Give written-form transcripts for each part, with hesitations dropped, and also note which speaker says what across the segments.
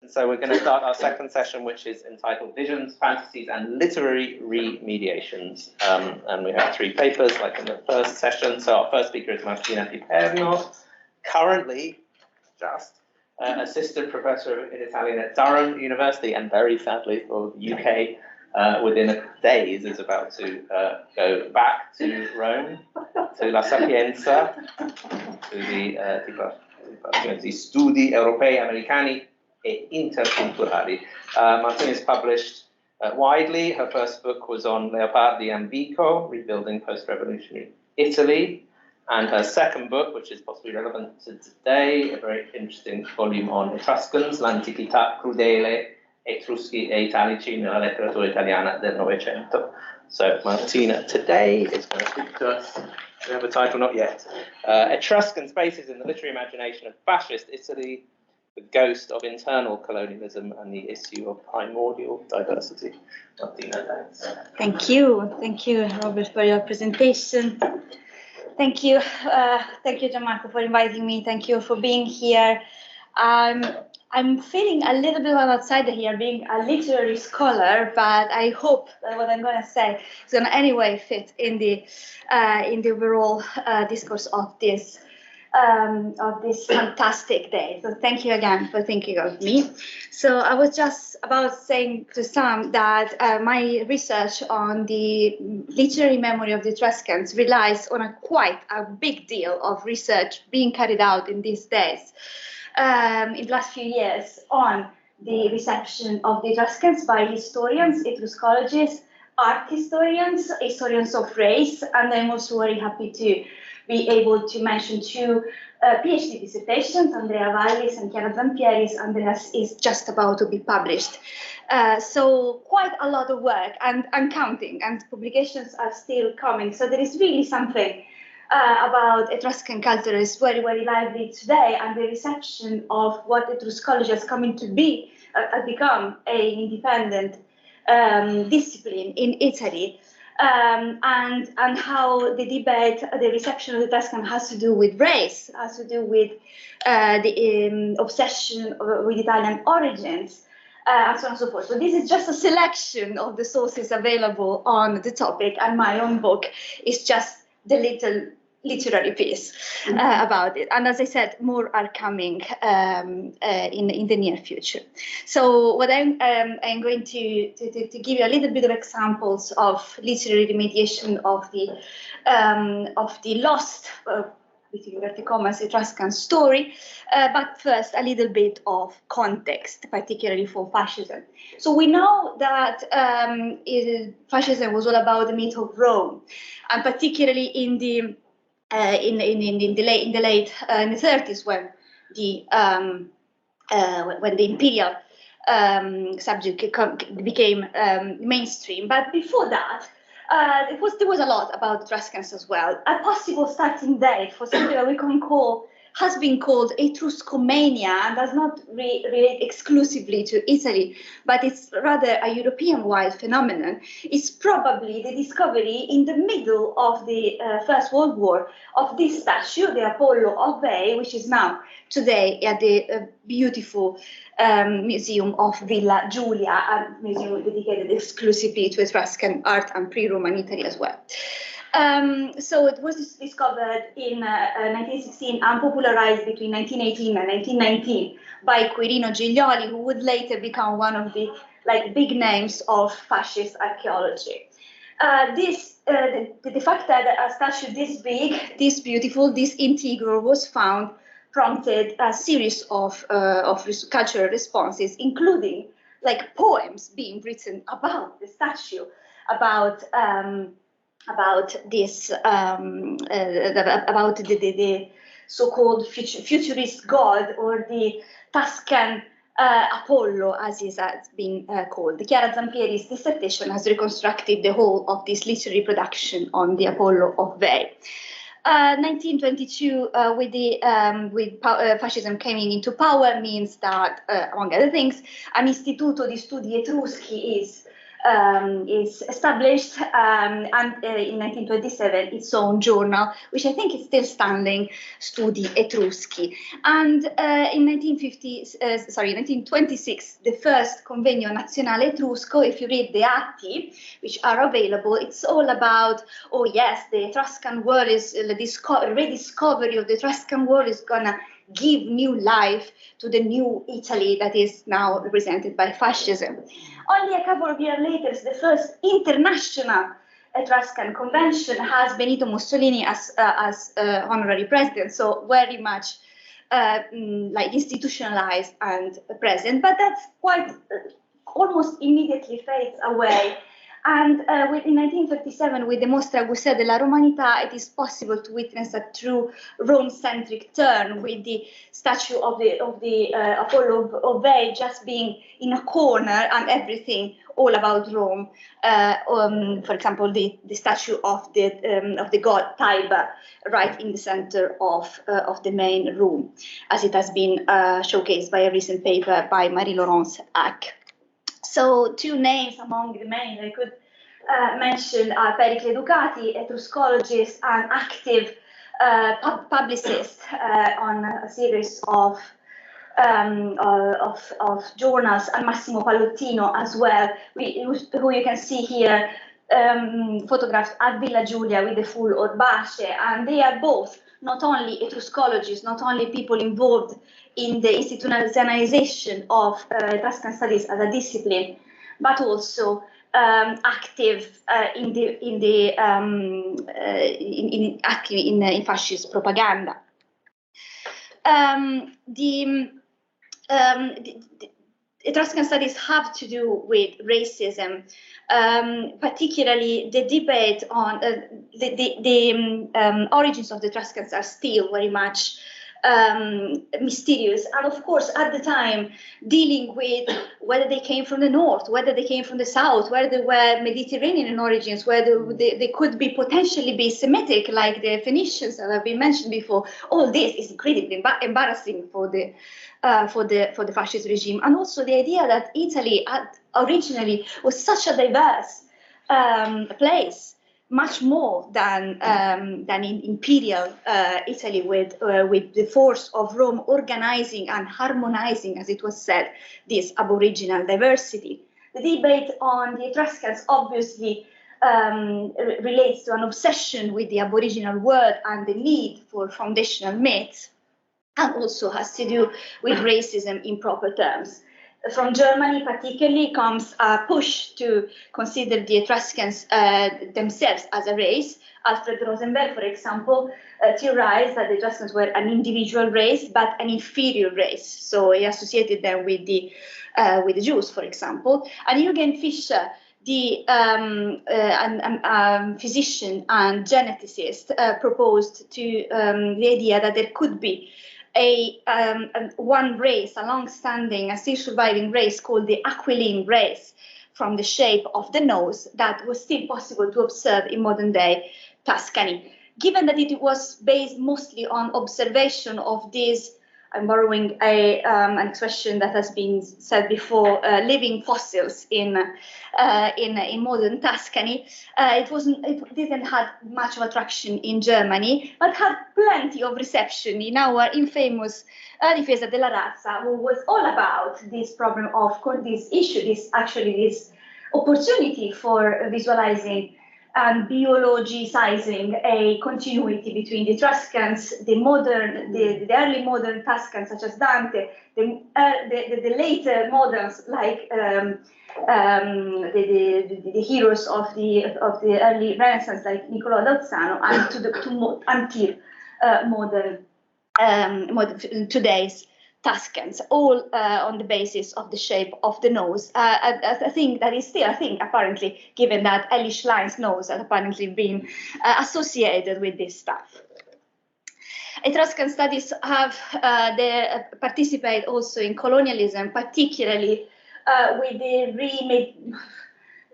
Speaker 1: So we're going to start our second session, which is entitled Visions, Fantasies, and Literary Re-mediations. And we have 3 papers, like in the first session. So our first speaker is Martina Piperno, currently just assistant professor in Italian at Durham University, and very sadly for the UK, within days is about to go back to Rome, to La Sapienza, to the Dipartimento di Studi Europei Americani e Interculturali. Martina is published widely. Her first book was on Leopardi and Vico, Rebuilding Post-Revolutionary Italy. And her second book, which is possibly relevant to today, a very interesting volume on Etruscans, L'Antichità crudele, Etruschi e Italici nella letteratura italiana del Novecento. So Martina today is going to speak to us. We have a title, not yet. Etruscan Spaces in the Literary Imagination of Fascist Italy, the Ghost of Internal Colonialism and the Issue of Primordial Diversity. Martina, thanks.
Speaker 2: Thank you, Robert, for your presentation. Thank you, Gianmarco, for inviting me. Thank you for being here. I'm feeling a little bit of an outsider here, being a literary scholar, but I hope that what I'm going to say is going to anyway fit in the overall discourse of this fantastic day. So thank you again for thinking of me. So I was just about saying to Sam that my research on the literary memory of the Etruscans relies on quite a big deal of research being carried out in these days, in the last few years, on the reception of the Etruscans by historians, Etruscologists, art historians, historians of race, and I'm also very happy to be able to mention 2 PhD dissertations, Andrea Vallis and Chiara Zampieri's. Andreas is just about to be published. So quite a lot of work and counting, and publications are still coming. So there is really something about Etruscan culture is very, very lively today, and the reception of what Etruscology has come into be, has become an independent discipline in Italy. And how the debate, the reception of the Etruscan has to do with race, has to do with the obsession with Italian origins, and so on and so forth. So this is just a selection of the sources available on the topic, and my own book is just the little literary piece about it. And as I said, more are coming in the near future. So what I'm going to give you a little bit of examples of literary remediation of the lost, between inverted commas, Etruscan story. But first, a little bit of context, particularly for fascism. So we know that fascism was all about the myth of Rome, and particularly in the late 30s, when the imperial subject became mainstream. But before that, there was a lot about Etruscans as well. A possible starting date for something that we can call, has been called Etruscomania, and does not relate exclusively to Italy, but it's rather a European-wide phenomenon. It's probably the discovery in the middle of the First World War of this statue, the Apollo of Bay, which is now today at the beautiful Museum of Villa Giulia, a museum dedicated exclusively to Etruscan art and pre-Roman Italy as well. So it was discovered in 1916 and popularized between 1918 and 1919 by Quirino Giglioli, who would later become one of the big names of fascist archaeology. The fact that a statue this big, this beautiful, this integral was found prompted a series of cultural responses, including poems being written about the statue, about this, about the so-called futurist god, or the Tuscan Apollo, as it has been called. Chiara Zampieri's dissertation has reconstructed the whole of this literary production on the Apollo of Veii. 1922, with fascism coming into power, means that, among other things, an Istituto di Studi Etruschi is is established, and in 1927 its own journal, which I think is still standing, Studi Etruschi. And in 1926, the first Convegno Nazionale Etrusco, if you read the atti, which are available, it's all about, oh yes, the Etruscan world is, the rediscovery of the Etruscan world is gonna give new life to the new Italy that is now represented by fascism. Only a couple of years later, the first international Etruscan convention has Benito Mussolini as honorary president, so very much like institutionalized and present, but that's quite almost immediately fades away. And in 1937, with the Mostra Gusea della Romanità, it is possible to witness a true Rome-centric turn, with the statue of Apollo of Bay just being in a corner and everything all about Rome. For example, the statue of the god Tiber right in the center of the main room, as it has been showcased by a recent paper by Marie-Laurence Hack. So two names among the many I could mention are Pericle Ducati, Etruscologist and active publicist on a series of journals, and Massimo Pallottino as well, who you can see here photographed at Villa Giulia with the full Orbace, and they are both not only Etruscologists, not only people involved in the institutionalization of Etruscan studies as a discipline, but also active in fascist propaganda. The Etruscan studies have to do with racism, particularly the debate on the origins of the Etruscans are still very much mysterious, and of course at the time dealing with whether they came from the north, whether they came from the south, whether they were Mediterranean in origins, whether they could be potentially be Semitic like the Phoenicians that have been mentioned before. All this is incredibly embarrassing for the fascist regime, and also the idea that Italy originally was such a diverse place, much more than in imperial Italy, with the force of Rome organizing and harmonizing, as it was said, this aboriginal diversity. The debate on the Etruscans obviously relates to an obsession with the aboriginal word and the need for foundational myths, and also has to do with racism in proper terms. From Germany particularly comes a push to consider the Etruscans themselves as a race. Alfred Rosenberg, for example, theorized that the Etruscans were an individual race, but an inferior race. So he associated them with the Jews, for example. And Jürgen Fischer, the physician and geneticist, proposed to the idea that there could be one race, a long-standing, a still surviving race called the Aquiline race, from the shape of the nose, that was still possible to observe in modern-day Tuscany. Given that it was based mostly on observation of these, I'm borrowing an expression that has been said before, living fossils in modern Tuscany. It didn't have much of attraction in Germany, but had plenty of reception in our infamous Difesa della Razza, who was all about this problem of this issue, this opportunity for visualizing and biologicizing a continuity between the Etruscans, the early modern Tuscans such as Dante, the later moderns like the heroes of the early Renaissance like Nicolò Bettegazzi, and until today's Tuscans, all on the basis of the shape of the nose. I think that is still a thing, apparently, given that Elish Lyne's nose has apparently been associated with this stuff. Etruscan studies they participate also in colonialism, particularly with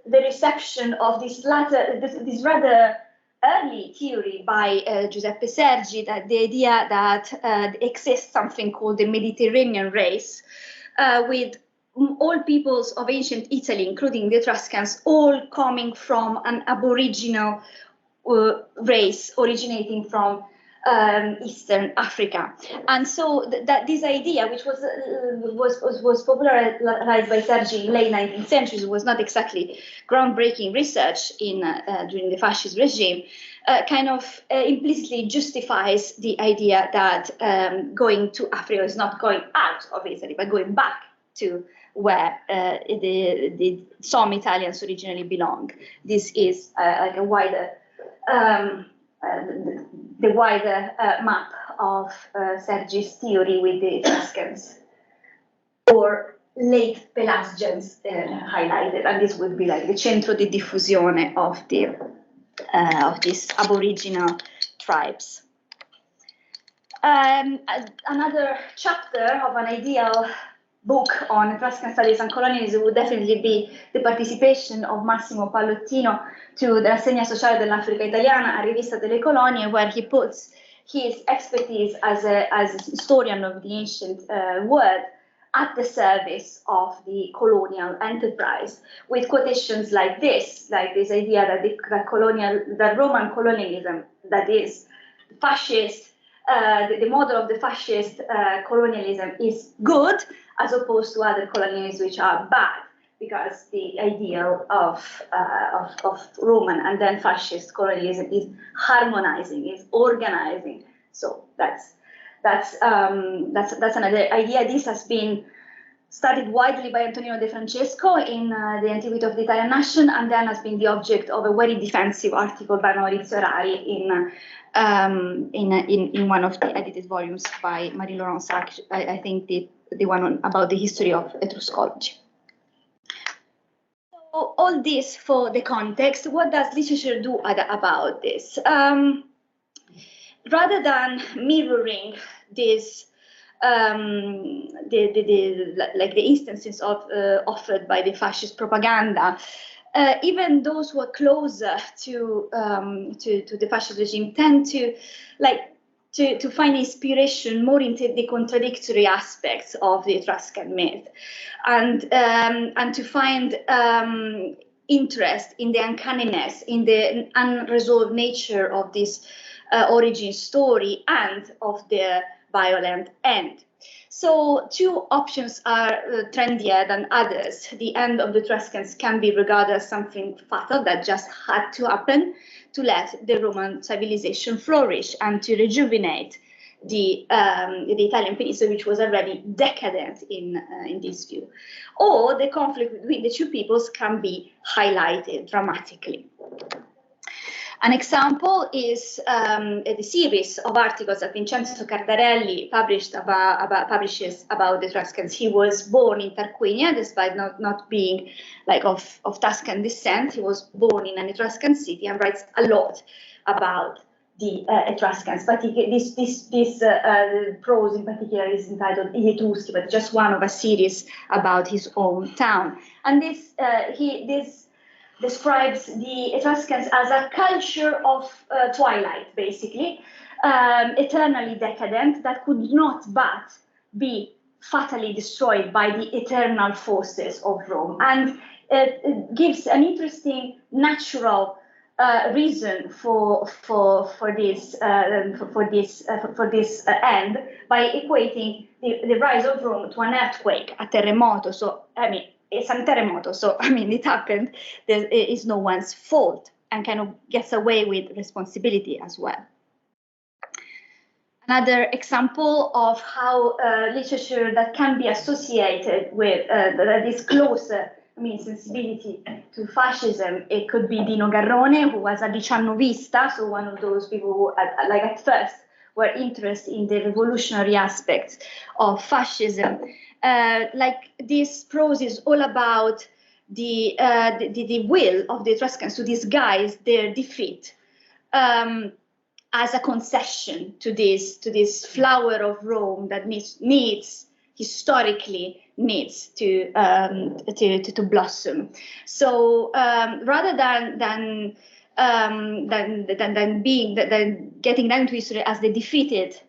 Speaker 2: the reception of this rather early theory by Giuseppe Sergi, that the idea that exists something called the Mediterranean race, with all peoples of ancient Italy, including the Etruscans, all coming from an aboriginal race originating from Eastern Africa. And so that this idea, which was popularized by Sergi in late 19th century, was not exactly groundbreaking research during the fascist regime, kind of implicitly justifies the idea that going to Africa is not going out of Italy, but going back to where some Italians originally belong. This is like a wider the wider map of Sergi's theory with the Etruscans or late Pelasgians highlighted, and this would be like the centro di diffusione of these aboriginal tribes. Another chapter of an ideal book on Etruscan studies and colonialism would definitely be the participation of Massimo Pallottino to the Rassegna Sociale dell'Africa Italiana, a rivista delle colonie, where he puts his expertise as a historian of the ancient world at the service of the colonial enterprise, with quotations like this idea that Roman colonialism, that is fascist, the model of the fascist colonialism is good, as opposed to other colonialisms which are bad, because the ideal of Roman and then fascist colonialism is harmonizing, is organizing. So that's another idea. This has been studied widely by Antonino De Francesco in The Antiquity of the Italian Nation, and then has been the object of a very defensive article by Maurizio Rari in one of the edited volumes by Marie-Laurence Sark, I think the one about the history of Etruscology. So all this for the context. What does literature do about this? Rather than mirroring this, the instances offered by the fascist propaganda, even those who are closer to the fascist regime tend to find inspiration more into the contradictory aspects of the Etruscan myth, and to find interest in the uncanniness, in the unresolved nature of this origin story and of their violent end. So two options are trendier than others. The end of the Etruscans can be regarded as something fatal that just had to happen to let the Roman civilization flourish and to rejuvenate the Italian peninsula, which was already decadent in this view. Or the conflict between the two peoples can be highlighted dramatically. An example is the series of articles that Vincenzo Cardarelli publishes about the Etruscans. He was born in Tarquinia, despite not being of Tuscan descent. He was born in an Etruscan city and writes a lot about the Etruscans. But this prose in particular is entitled I Etruschi, but just one of a series about his own town. And this describes the Etruscans as a culture of twilight, basically, eternally decadent, that could not but be fatally destroyed by the eternal forces of Rome. And it gives an interesting natural reason for this end by equating the rise of Rome to an earthquake, a terremoto. So, I mean, it's a terremoto, so I mean, it happened. There is no one's fault, and kind of gets away with responsibility as well. Another example of how literature that can be associated with that is closer, sensibility to fascism. It could be Dino Garrone, who was a diciannovista, so one of those people who, at first, were interested in the revolutionary aspects of fascism. This prose is all about the will of the Etruscans to disguise their defeat as a concession to this flower of Rome that historically needs to blossom. So rather than getting down to history as the defeated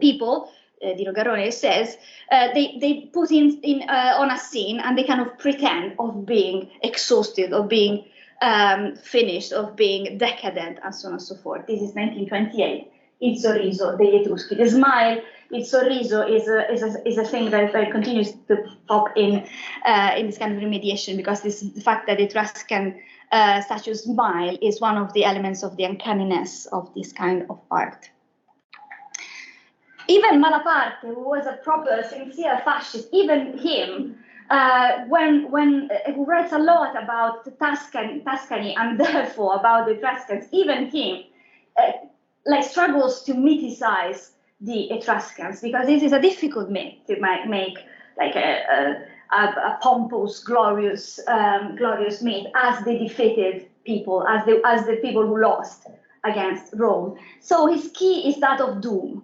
Speaker 2: people, Di Rogarone says, they put in on a scene and they kind of pretend of being exhausted, of being finished, of being decadent, and so on and so forth. This is 1928. Il sorriso degli Etruschi. The smile, il sorriso, is a thing that continues to pop in this kind of remediation, because this is the fact that the Etruscan statue smile is one of the elements of the uncanniness of this kind of art. Even Malaparte, who was a proper, sincere fascist, even him, who writes a lot about Tuscany and therefore about the Etruscans, even him, struggles to mythicize the Etruscans, because this is a difficult myth to make like a pompous, glorious myth as the defeated people, as the people who lost against Rome. So his key is that of doom.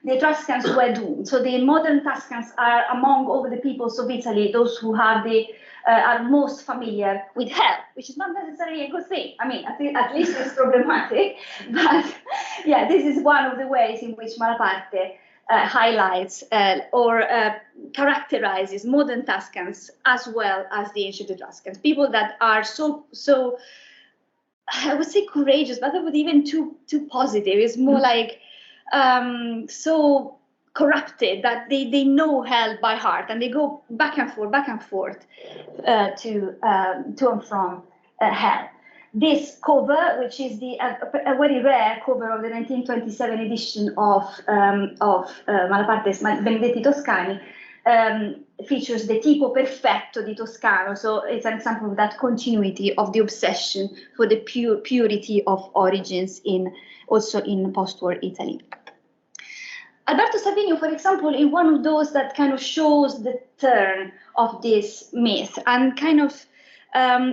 Speaker 2: The Etruscans were doomed. So the modern Tuscans are among all the peoples of Italy those who have are most familiar with hell, which is not necessarily a good thing. I mean, at least it's problematic. But yeah, this is one of the ways in which Malaparte highlights or characterizes modern Tuscans as well as the ancient Etruscans, people that are so I would say courageous, but that would even too positive. It's more like so corrupted that they know hell by heart, and they go back and forth to and from hell. This cover, which is a very rare cover of the 1927 edition of Malaparte's Benedetti Toscani, features the tipo perfetto di Toscano. So it's an example of that continuity of the obsession for the purity of origins also in post-war Italy. Alberto Savinio, for example, is one of those that kind of shows the turn of this myth and kind of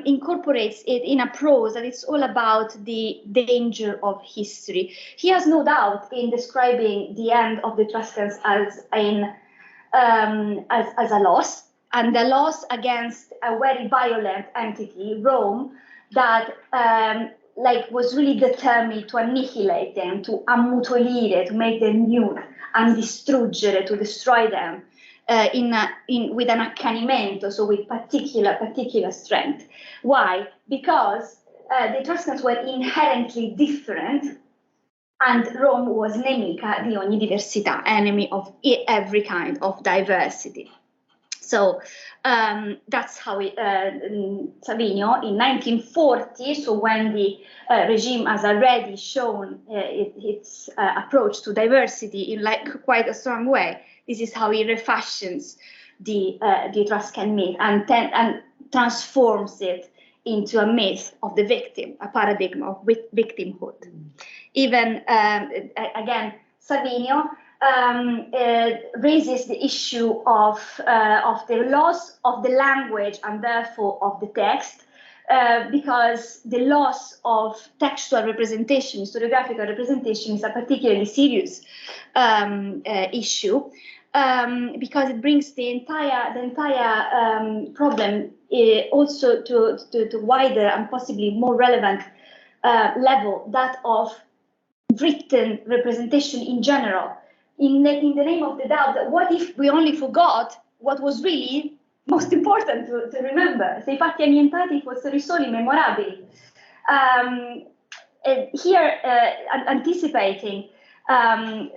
Speaker 2: incorporates it in a prose that it's all about the danger of history. He has no doubt in describing the end of the Etruscans as a loss, and the loss against a very violent entity, Rome, that was really determined to annihilate them, to ammutolire, to make them nude, and distruggere, to destroy them with an accanimento, so with particular strength. Why? Because the Etruscans were inherently different, and Rome was nemica di ogni diversità, enemy of every kind of diversity. So that's how Savinio, in 1940, so when the regime has already shown its approach to diversity in quite a strong way, this is how he refashions the Etruscan myth and transforms it into a myth of the victim, a paradigm of victimhood. Even, again, Savinio raises the issue of the loss of the language and therefore of the text, because the loss of textual representation, historiographical representation, is a particularly serious issue, because it brings the entire problem also to wider and possibly more relevant level, that of written representation in general. In the name of the doubt, that what if we only forgot what was really most important to remember? Se I fatti annientati fossero i soli memorabili. Here, anticipating the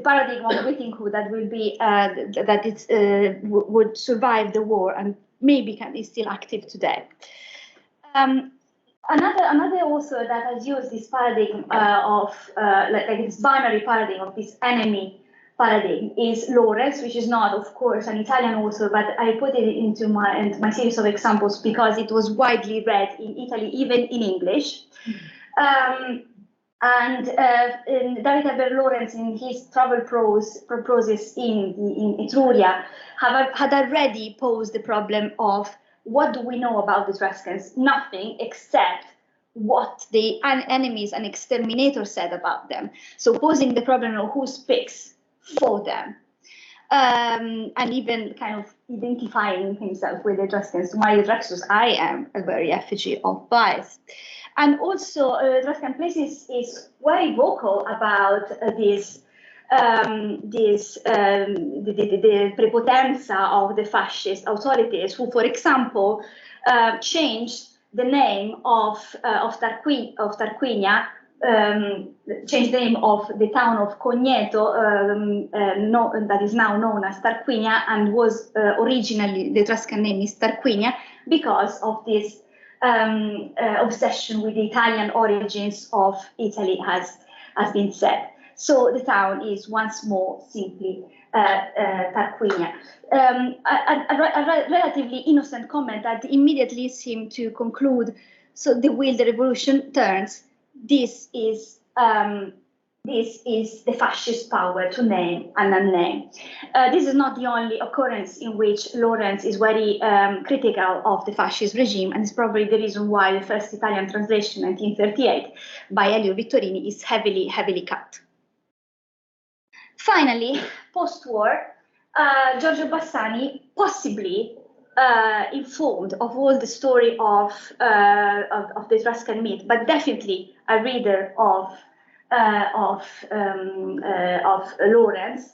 Speaker 2: paradigm of victimhood that will be that it would survive the war and maybe is still active today. Another author that has used this paradigm of this binary paradigm of this enemy paradigm is Lorenz, which is not, of course, an Italian author, but I put it into my series of examples because it was widely read in Italy, even in English. David Albert Lorenz, in his travel proses in Etruria, had already posed the problem of what do we know about the Etruscans? Nothing except what the enemies and exterminators said about them. So posing the problem of who speaks for them, and even kind of identifying himself with the Etruscans. To my Etruscus, I am a very effigy of bias. And also, Etruscan Places is very vocal about this the prepotenza of the fascist authorities, who, for example, changed the name of Tarquinia, changed the name of the town of Cogneto, that is now known as Tarquinia, and was originally, the Etruscan name is Tarquinia, because of this obsession with the Italian origins of Italy, has been said. So the town is once more simply Tarquinia. A relatively innocent comment that immediately seemed to conclude, so the wheel the revolution turns, this is the fascist power to name and unname. This is not the only occurrence in which Lawrence is very critical of the fascist regime, and it's probably the reason why the first Italian translation, 1938, by Elio Vittorini is heavily cut. Finally, post-war, Giorgio Bassani, possibly informed of all the story of the Etruscan myth, but definitely a reader of Lawrence,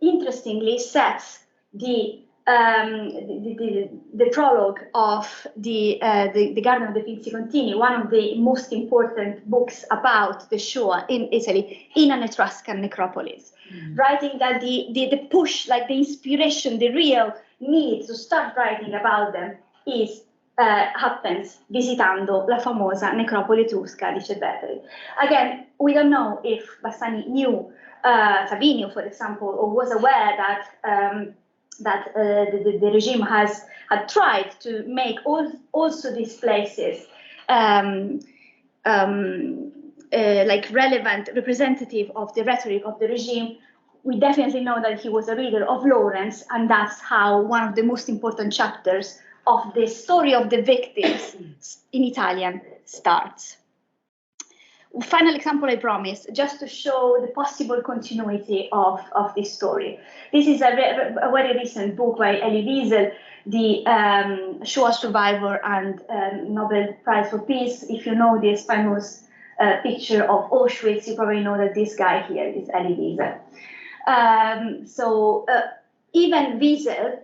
Speaker 2: interestingly sets the prologue of the Garden of the Pinzi Contini, one of the most important books about the Shoah in Italy, in an Etruscan necropolis, writing that the push, like the inspiration, the real need to start writing about them is happens visitando la famosa necropoli etrusca di Cebeteri. Again, we don't know if Bassani knew Fabinio, for example, or was aware that the regime had tried to make also these places like relevant, representative of the rhetoric of the regime. We definitely know that he was a reader of Lawrence, and that's how one of the most important chapters of the story of the victims in Italian starts. Final example, I promise, just to show the possible continuity of this story. This is a very recent book by Elie Wiesel, the Shoah survivor and Nobel Prize for Peace. If you know this famous picture of Auschwitz, you probably know that this guy here is Elie Wiesel. Even Wiesel,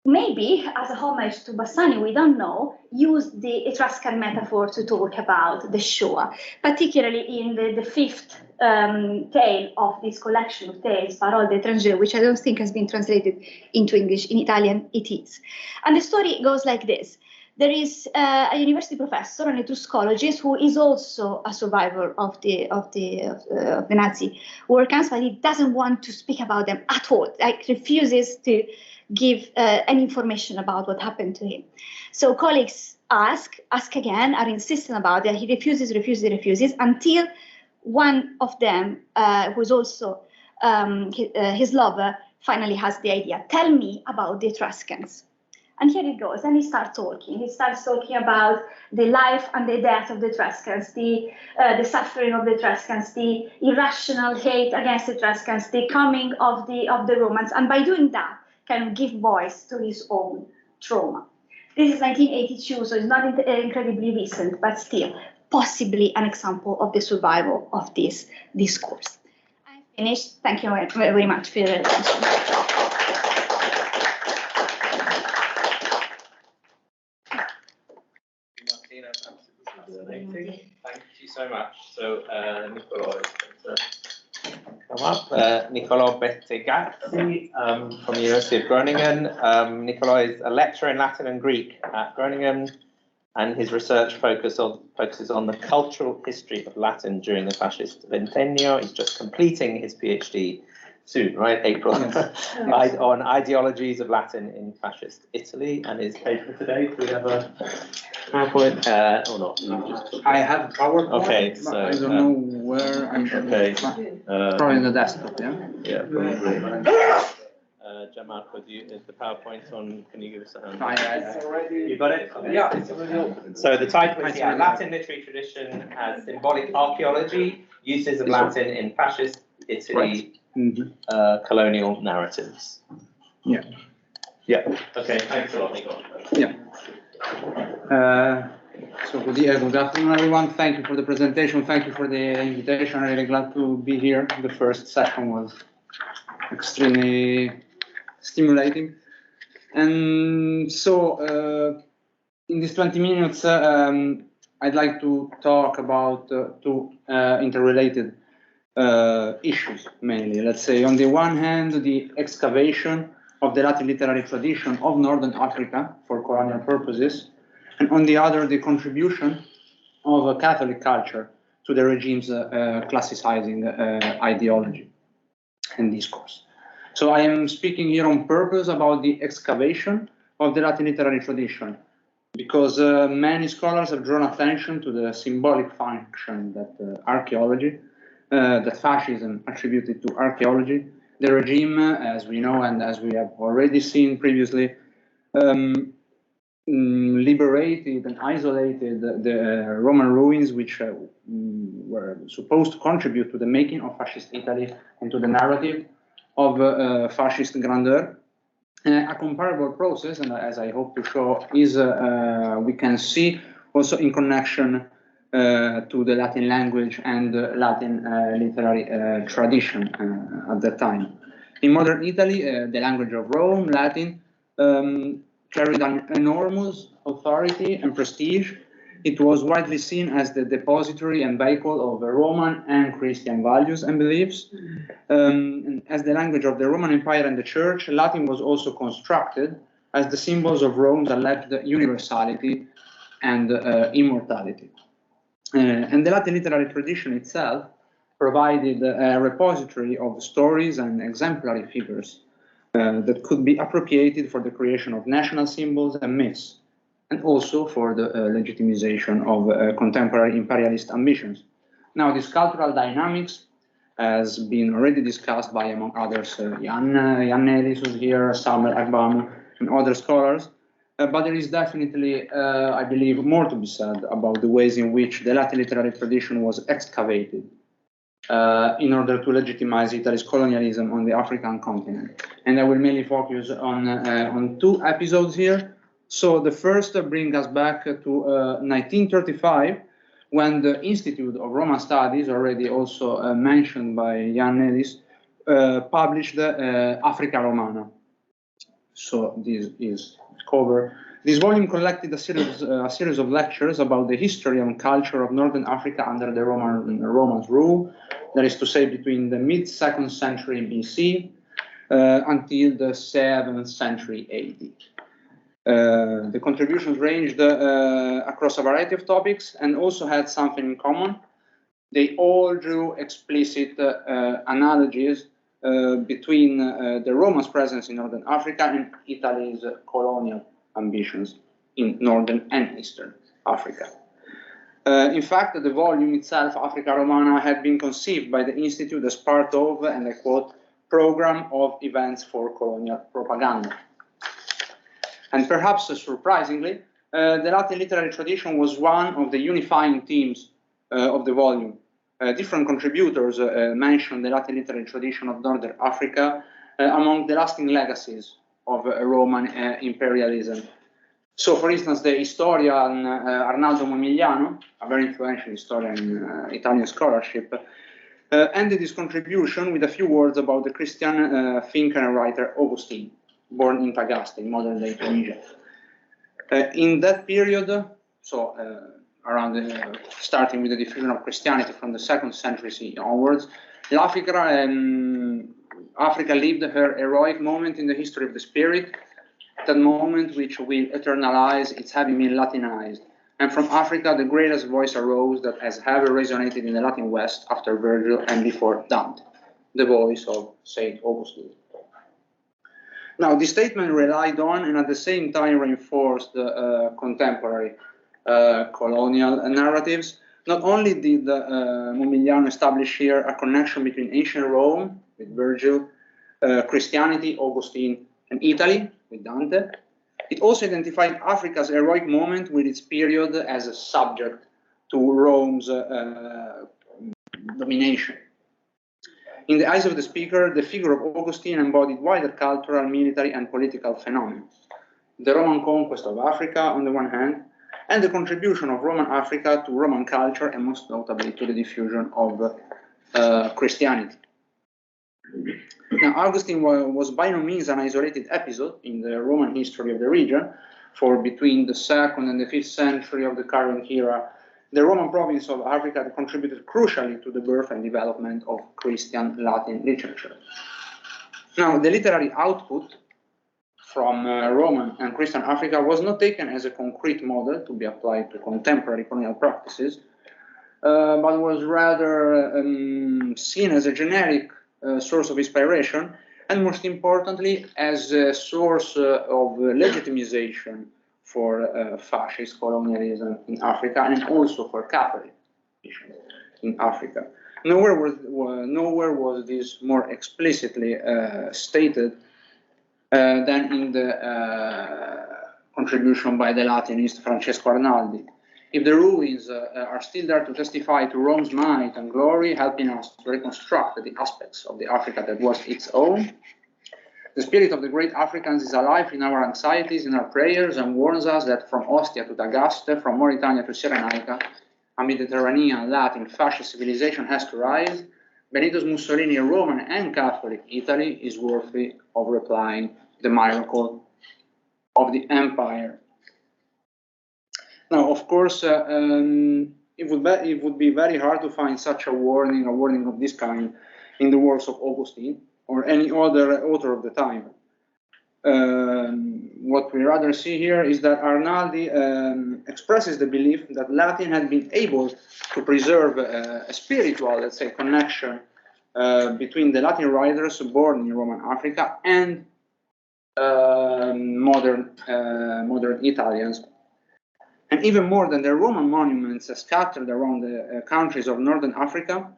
Speaker 2: maybe as a homage to Bassani, we don't know, used the Etruscan metaphor to talk about the Shoah, particularly in the fifth tale of this collection of tales, Parole d'étranger, which I don't think has been translated into English. In Italian, it is. And the story goes like this. There is a university professor, an Etruscologist, who is also a survivor of the Nazi war camps, but he doesn't want to speak about them at all, like refuses to give any information about what happened to him. So colleagues ask again, are insistent about it. He refuses, until one of them, who's also his lover, finally has the idea. Tell me about the Etruscans. And here it goes, and he starts talking. He starts talking about the life and the death of the Etruscans, the suffering of the Etruscans, the irrational hate against the Etruscans, the coming of the Romans, and by doing that, kind of give voice to his own trauma. This is 1982, so it's not incredibly recent, but still possibly an example of the survival of this discourse. I'm finished. Thank you very much for your attention.
Speaker 1: Martina, absolutely fascinating. Thank you so much. So, Nicolò is going to come up. Nicolò Bettegazzi from the University of Groningen. Nicolò is a lecturer in Latin and Greek at Groningen, and his research focuses on the cultural history of Latin during the fascist ventennio. He's just completing his PhD soon, right? April, yes. On ideologies of Latin in fascist Italy. And his paper today, do we have a PowerPoint or not?
Speaker 3: I have PowerPoint.
Speaker 1: Okay, so
Speaker 3: I don't know where I'm.
Speaker 1: Okay,
Speaker 3: probably in the desktop, yeah.
Speaker 1: Yeah, probably. Gianmarco, is the PowerPoint on? Can you give us a hand? You got it? Okay.
Speaker 3: Yeah, it's already open.
Speaker 1: So the title is Latin Literary Tradition as Symbolic Archaeology, Uses of Latin in Fascist Italy, right. Colonial Narratives. Yeah. Yeah. Okay, thanks a lot, Nico.
Speaker 3: Yeah. So good afternoon, everyone. Thank you for the presentation. Thank you for the invitation. I'm really glad to be here. The first session was extremely stimulating. And so in these 20 minutes, I'd like to talk about two interrelated issues, mainly. Let's say, on the one hand, the excavation of the Latin literary tradition of Northern Africa for colonial purposes, and on the other, the contribution of Catholic culture to the regime's classicizing ideology and discourse. So I am speaking here on purpose about the excavation of the Latin literary tradition, because many scholars have drawn attention to the symbolic function that archaeology, that fascism attributed to archaeology. The regime, as we know and as we have already seen previously, liberated and isolated the Roman ruins, which were supposed to contribute to the making of fascist Italy and to the narrative of fascist grandeur. A comparable process, and as I hope to show, is we can see also in connection to the Latin language and Latin literary tradition at that time. In modern Italy, the language of Rome, Latin, carried an enormous authority and prestige. It was widely seen as the depository and vehicle of Roman and Christian values and beliefs. And as the language of the Roman Empire and the Church, Latin was also constructed as the symbols of Rome's alleged universality and immortality. And the Latin literary tradition itself provided a repository of stories and exemplary figures that could be appropriated for the creation of national symbols and myths, and also for the legitimization of contemporary imperialist ambitions. Now, this cultural dynamics has been already discussed by, among others, Jan Ellis, who's here, Samuel Agbamu, and other scholars. But there is definitely, I believe, more to be said about the ways in which the Latin literary tradition was excavated in order to legitimize Italy's colonialism on the African continent. And I will mainly focus on two episodes here. So the first brings us back to 1935, when the Institute of Roman Studies, already also mentioned by Jan Ellis, published Africa Romana. So this is cover. This volume collected a series of lectures about the history and culture of Northern Africa under the Romans' rule, that is to say, between the mid-2nd century BC until the 7th century AD. The contributions ranged across a variety of topics and also had something in common. They all drew explicit analogies between the Romans' presence in Northern Africa and Italy's colonial ambitions in Northern and Eastern Africa. In fact, the volume itself, Africa Romana, had been conceived by the Institute as part of, and I quote, program of events for colonial propaganda. And perhaps surprisingly, the Latin literary tradition was one of the unifying themes of the volume. Different contributors mentioned the Latin literary tradition of Northern Africa among the lasting legacies of Roman imperialism. So, for instance, the historian Arnaldo Momigliano, a very influential historian in Italian scholarship, ended his contribution with a few words about the Christian thinker and writer Augustine, born in Tagaste, in modern-day Tunisia. In that period, so around starting with the diffusion of Christianity from the 2nd century CE onwards, Africa lived her heroic moment in the history of the spirit, that moment which will eternalize its having been Latinized. And from Africa, the greatest voice arose that has ever resonated in the Latin West after Virgil and before Dante, the voice of Saint Augustine. Now, this statement relied on and at the same time reinforced contemporary colonial narratives. Not only did Momigliano establish here a connection between ancient Rome, with Virgil, Christianity, Augustine, and Italy, with Dante, it also identified Africa's heroic moment with its period as a subject to Rome's domination. In the eyes of the speaker, the figure of Augustine embodied wider cultural, military, and political phenomena. The Roman conquest of Africa, on the one hand, and the contribution of Roman Africa to Roman culture, and most notably to the diffusion of Christianity. Now, Augustine was by no means an isolated episode in the Roman history of the region, for between the 2nd and the 5th century of the current era, the Roman province of Africa contributed crucially to the birth and development of Christian Latin literature. Now, the literary output from Roman and Christian Africa was not taken as a concrete model to be applied to contemporary colonial practices, but was rather seen as a generic source of inspiration, and most importantly, as a source of legitimization for fascist colonialism in Africa, and also for Catholic in Africa. Nowhere was this more explicitly stated than in the contribution by the Latinist Francesco Arnaldi. If the ruins are still there to testify to Rome's might and glory, helping us to reconstruct the aspects of the Africa that was its own, the spirit of the great Africans is alive in our anxieties, in our prayers, and warns us that from Ostia to Tagaste, from Mauritania to Cyrenaica, a Mediterranean Latin fascist civilization has to rise. Benito's Mussolini, Roman and Catholic Italy is worthy of replying the miracle of the empire. Now, of course, it would be very hard to find such a warning of this kind in the works of Augustine or any other author of the time. What we rather see here is that Arnaldi expresses the belief that Latin had been able to preserve a spiritual, let's say, connection between the Latin writers born in Roman Africa and modern Italians. And even more than the Roman monuments scattered around the countries of Northern Africa,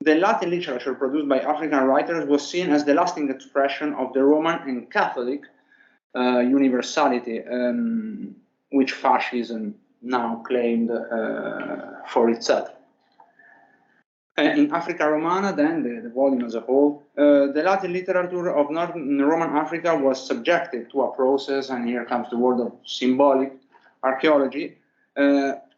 Speaker 3: the Latin literature produced by African writers was seen as the lasting expression of the Roman and Catholic universality, which fascism now claimed for itself. In Africa Romana, then, the volume as a whole, the Latin literature of Northern Roman Africa was subjected to a process, and here comes the word of symbolic archaeology,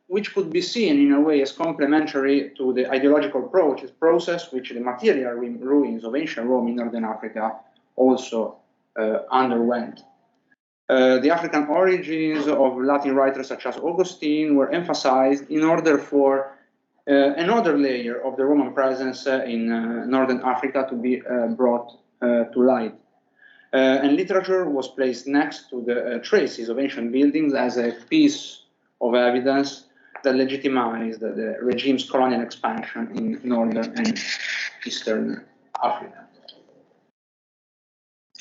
Speaker 3: which could be seen in a way as complementary to the ideological process which the material ruins of ancient Rome in Northern Africa also underwent. The African origins of Latin writers such as Augustine were emphasized in order for another layer of the Roman presence in Northern Africa to be brought to light. And literature was placed next to the traces of ancient buildings as a piece of evidence that legitimized the regime's colonial expansion in Northern and Eastern Africa.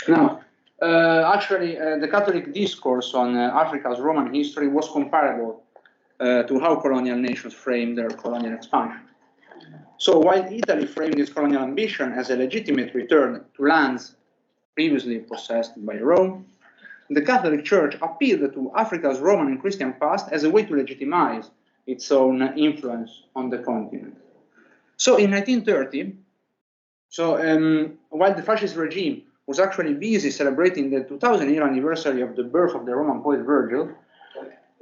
Speaker 3: Now, actually, the Catholic discourse on Africa's Roman history was comparable to how colonial nations framed their colonial expansion. So while Italy framed its colonial ambition as a legitimate return to lands previously possessed by Rome, the Catholic Church appealed to Africa's Roman and Christian past as a way to legitimize its own influence on the continent. So in 1930, while the fascist regime was actually busy celebrating the 2000-year anniversary of the birth of the Roman poet Virgil,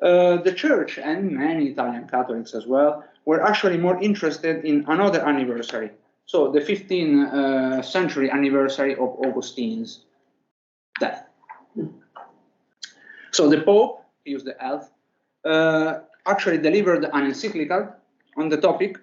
Speaker 3: the Church and many Italian Catholics as well were actually more interested in another anniversary, so the 15th century anniversary of Augustine's death. So the Pope, Pius XI, actually delivered an encyclical on the topic,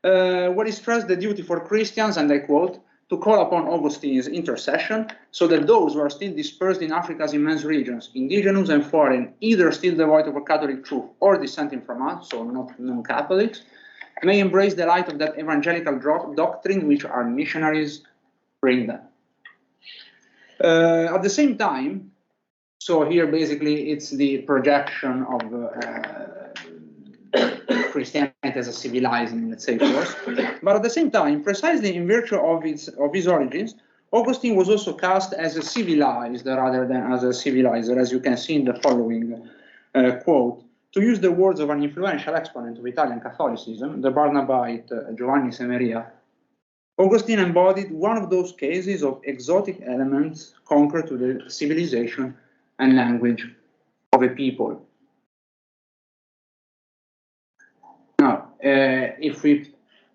Speaker 3: where he stressed the duty for Christians, and I quote, to call upon Augustine's intercession so that those who are still dispersed in Africa's immense regions, indigenous and foreign, either still devoid of a Catholic truth or dissenting from us, so not non-Catholics, may embrace the light of that evangelical doctrine which our missionaries bring them. At the same time, so here basically it's the projection of Christianity as a civilizing, let's say, force. But at the same time, precisely in virtue of his origins, Augustine was also cast as a civilized rather than as a civilizer, as you can see in the following quote. To use the words of an influential exponent of Italian Catholicism, the Barnabite Giovanni Semeria, Augustine embodied one of those cases of exotic elements conquered to the civilization and language of a people. if we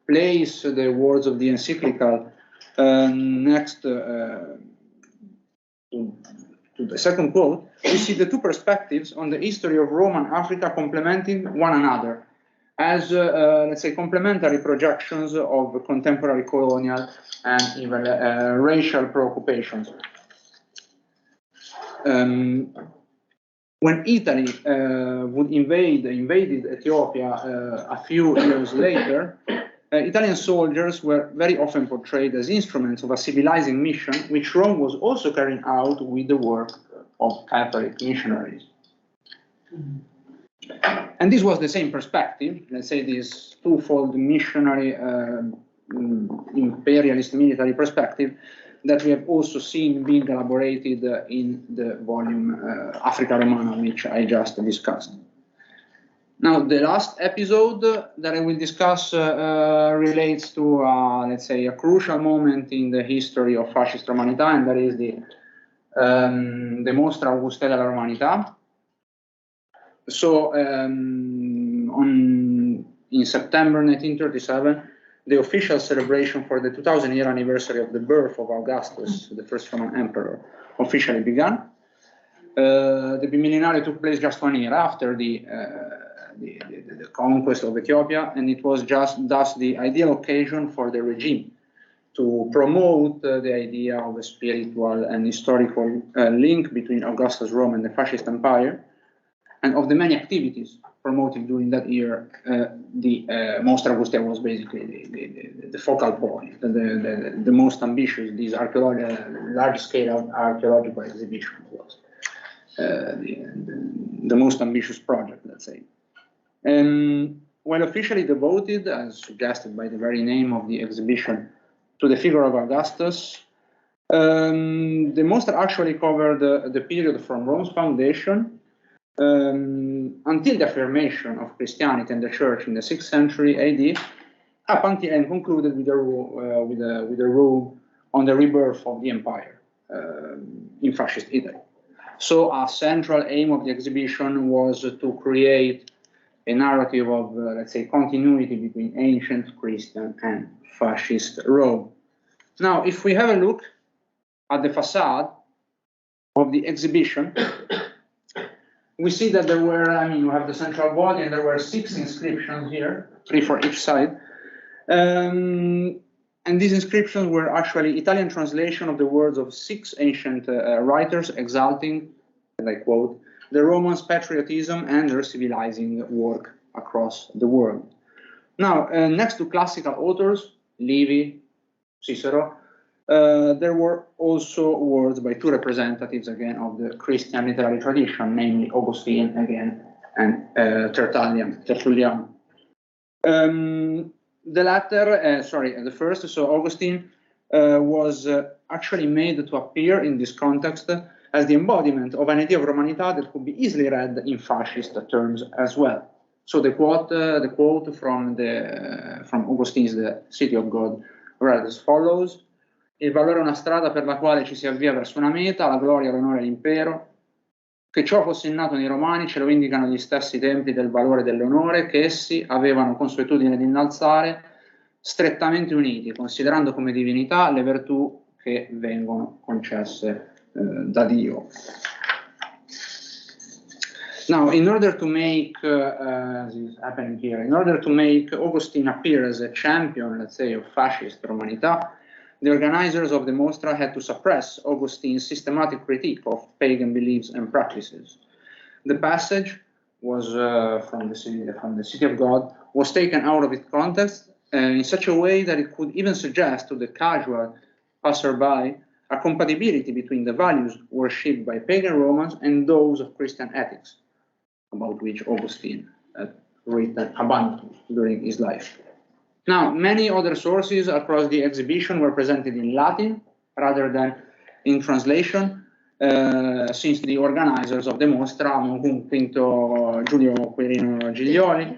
Speaker 3: place the words of the encyclical next to the second quote, we see the two perspectives on the history of Rome and Africa complementing one another as, let's say, complementary projections of contemporary colonial and even racial preoccupations. When Italy invaded Ethiopia a few years later, Italian soldiers were very often portrayed as instruments of a civilizing mission, which Rome was also carrying out with the work of Catholic missionaries. And this was the same perspective, let's say this twofold missionary imperialist military perspective that we have also seen being elaborated in the volume Africa Romana, which I just discussed. Now, the last episode that I will discuss relates to, let's say, a crucial moment in the history of Fascist Romanità, and that is the Mostra Augusta della Romanità. So, in September 1937, the official celebration for the 2000-year anniversary of the birth of Augustus, the first Roman emperor, officially began. The Bimeninale took place just 1 year after the conquest of Ethiopia, and it was just thus the ideal occasion for the regime to promote the idea of a spiritual and historical link between Augustus' Rome and the Fascist Empire. And of the many activities promoted during that year, the Mostra Augusta was basically the focal point, the most ambitious. These large-scale archaeological exhibition was the most ambitious project, let's say. While officially devoted, as suggested by the very name of the exhibition, to the figure of Augustus, the Mostra actually covered the period from Rome's foundation until the affirmation of Christianity and the Church in the 6th century AD, up until and concluded with a rule on the rebirth of the empire in Fascist Italy. So a central aim of the exhibition was to create a narrative of, let's say, continuity between ancient Christian and Fascist Rome. Now, if we have a look at the facade of the exhibition, we see that there were, you have the central body, and there were 6 inscriptions here, 3 for each side. And these inscriptions were actually Italian translation of the words of 6 ancient writers exalting, and I quote, the Romans' patriotism and their civilizing work across the world. Now, next to classical authors, Livy, Cicero, there were also words by 2 representatives, again, of the Christian literary tradition, namely Augustine, again, and Tertullian. The first, so Augustine was actually made to appear in this context as the embodiment of an idea of Romanità that could be easily read in fascist terms as well. So the quote from Augustine's The City of God read as follows: il valore è una strada per la quale ci si avvia verso una meta, la gloria, l'onore e l'impero. Che ciò fosse innato nei Romani ce lo indicano gli stessi templi del valore e dell'onore che essi avevano consuetudine di innalzare, strettamente uniti, considerando come divinità le virtù che vengono concesse da Dio. Now, in order to make this is happening here, in order to make Augustine appear as a champion, let's say, of fascist Romanità, the organizers of the Mostra had to suppress Augustine's systematic critique of pagan beliefs and practices. The passage was from the City of God, was taken out of its context in such a way that it could even suggest to the casual passerby a compatibility between the values worshipped by pagan Romans and those of Christian ethics, about which Augustine had written abundantly during his life. Now, many other sources across the exhibition were presented in Latin rather than in translation, since the organizers of the Mostra, among whom Quinto Giulio Quirino Giglioli,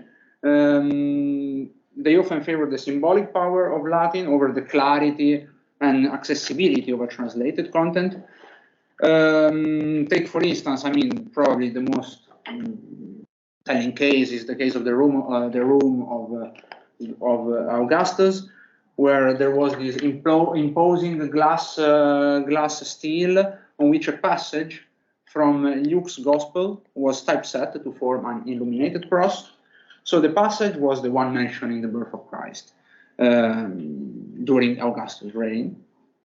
Speaker 3: they often favored the symbolic power of Latin over the clarity and accessibility of a translated content. Take, for instance, probably the most telling case is the case of the room of Augustus, where there was this imposing glass stele on which a passage from Luke's Gospel was typeset to form an illuminated cross. So the passage was the one mentioning the birth of Christ during Augustus' reign.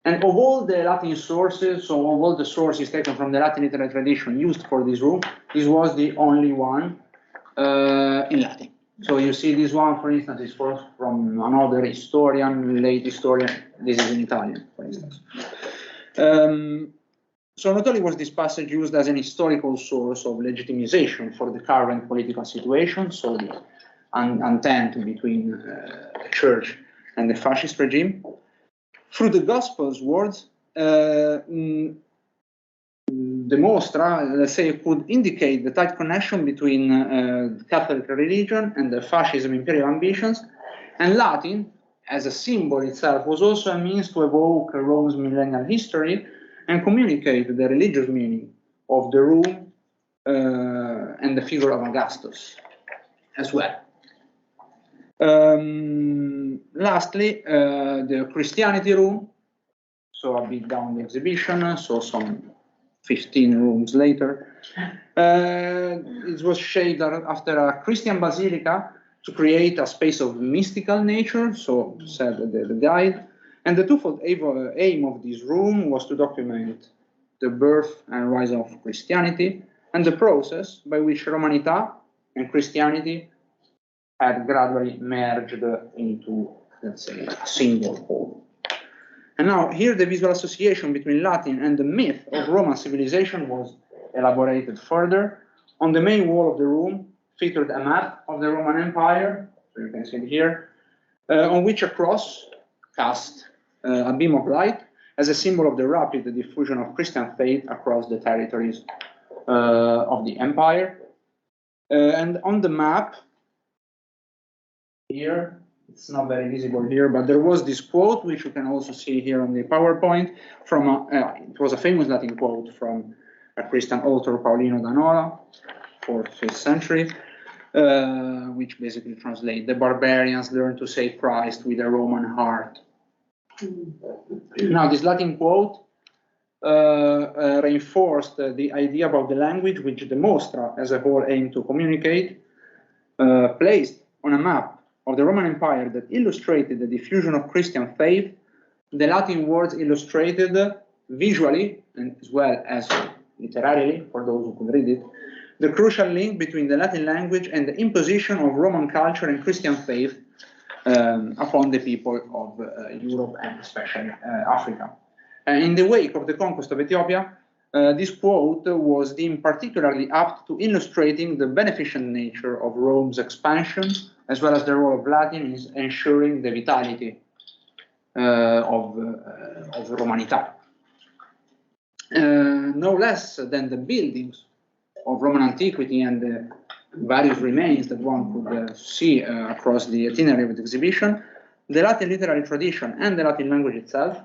Speaker 3: And of all the Latin sources, so of all the sources taken from the Latin literary tradition used for this room, this was the only one in Latin. So you see this one, for instance, is from another historian, late historian. This is in Italian, for instance. So not only was this passage used as an historical source of legitimization for the current political situation, so the entente between the church and the fascist regime, through the Gospel's words, the Mostra, let's say, could indicate the tight connection between the Catholic religion and the fascism imperial ambitions, and Latin, as a symbol itself, was also a means to evoke Rome's millennial history and communicate the religious meaning of the room and the figure of Augustus as well. Lastly, the Christianity room, so a bit down the exhibition, so some 15 rooms later. It was shaped after a Christian basilica to create a space of mystical nature, so said the guide. And the twofold aim of this room was to document the birth and rise of Christianity and the process by which Romanità and Christianity had gradually merged into, let's say, a single whole. And now here the visual association between Latin and the myth of Roman civilization was elaborated further. On the main wall of the room featured a map of the Roman Empire, so you can see it here, on which a cross cast a beam of light as a symbol of the rapid diffusion of Christian faith across the territories of the empire. And on the map, here, it's not very visible here, but there was this quote, which you can also see here on the PowerPoint, from it was a famous Latin quote from a Christian author, Paulino da Nola, 4th, 5th century, which basically translates, "The barbarians learned to say Christ with a Roman heart." Now, this Latin quote reinforced the idea about the language which the Mostra as a whole aimed to communicate, placed on a map of the Roman Empire that illustrated the diffusion of Christian faith. The Latin words illustrated visually, and as well as literarily, for those who could read it, the crucial link between the Latin language and the imposition of Roman culture and Christian faith upon the people of Europe and especially Africa. In the wake of the conquest of Ethiopia, this quote was deemed particularly apt to illustrating the beneficent nature of Rome's expansion, as well as the role of Latin in ensuring the vitality of Romanità. No less than the buildings of Roman antiquity and the various remains that one could see across the itinerary of the exhibition, the Latin literary tradition and the Latin language itself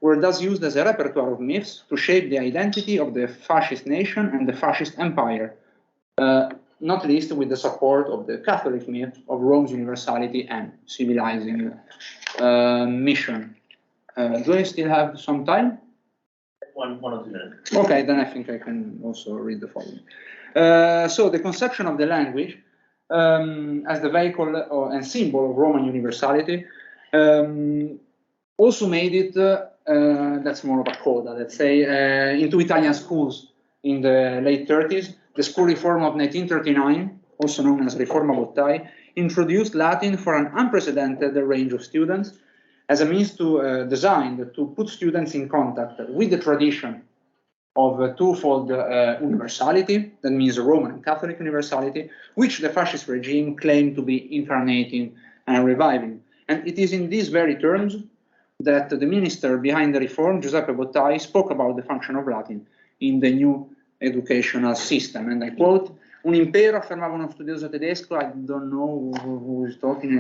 Speaker 3: were thus used as a repertoire of myths to shape the identity of the fascist nation and the fascist empire, not least with the support of the Catholic myth of Rome's universality and civilizing mission. Do I still have some time?
Speaker 1: One or 2 minutes.
Speaker 3: Okay, then I think I can also read the following. So the conception of the language as the vehicle and symbol of Roman universality also made it, that's more of a coda, let's say, into Italian schools in the late 30s. The school reform of 1939, also known as Riforma Bottai, introduced Latin for an unprecedented range of students as a means designed to put students in contact with the tradition of a twofold universality, that means Roman and Catholic universality, which the fascist regime claimed to be incarnating and reviving. And it is in these very terms that the minister behind the reform, Giuseppe Bottai, spoke about the function of Latin in the new educational system. And I quote, "Un impero," affermava uno studioso tedesco, I don't know who is talking,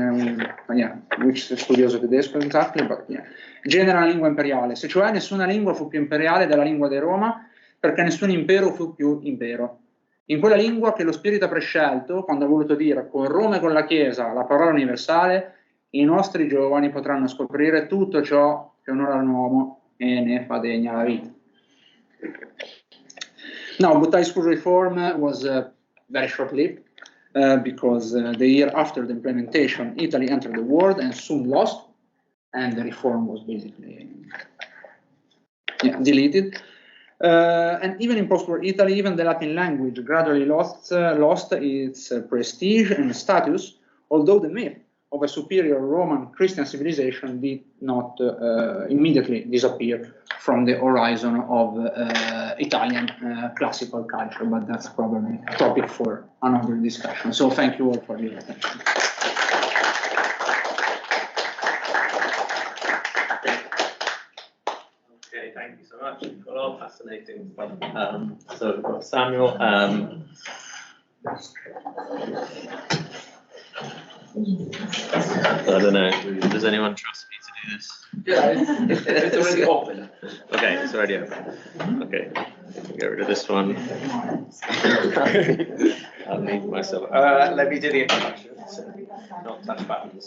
Speaker 3: which studioso tedesco exactly, but yeah. "Genera la lingua imperiale, se cioè nessuna lingua fu più imperiale della lingua di Roma, perché nessun impero fu più impero. in quella lingua che lo spirito ha prescelto, quando ha voluto dire con Roma e con la Chiesa la parola universale, i nostri giovani potranno scoprire tutto ciò che onora l'uomo e ne fa degna la vita. Now, Bottai school reform was very short-lived because the year after the implementation, Italy entered the war and soon lost, and the reform was basically deleted. And even in post-war Italy, even the Latin language gradually lost its prestige and status, although the myth of a superior Roman Christian civilization did not immediately disappear from the horizon of Italian classical culture, but that's probably a topic for another discussion. So thank you all for your attention.
Speaker 1: Okay, thank you so much, Nicolò. Fascinating stuff. So we've got Samuel. I don't know. Does anyone trust me to do this?
Speaker 4: Yeah, it's already open.
Speaker 1: Okay, it's already open. Okay, get rid of this one. I'll leave myself. Let me do the introduction. Not touch buttons.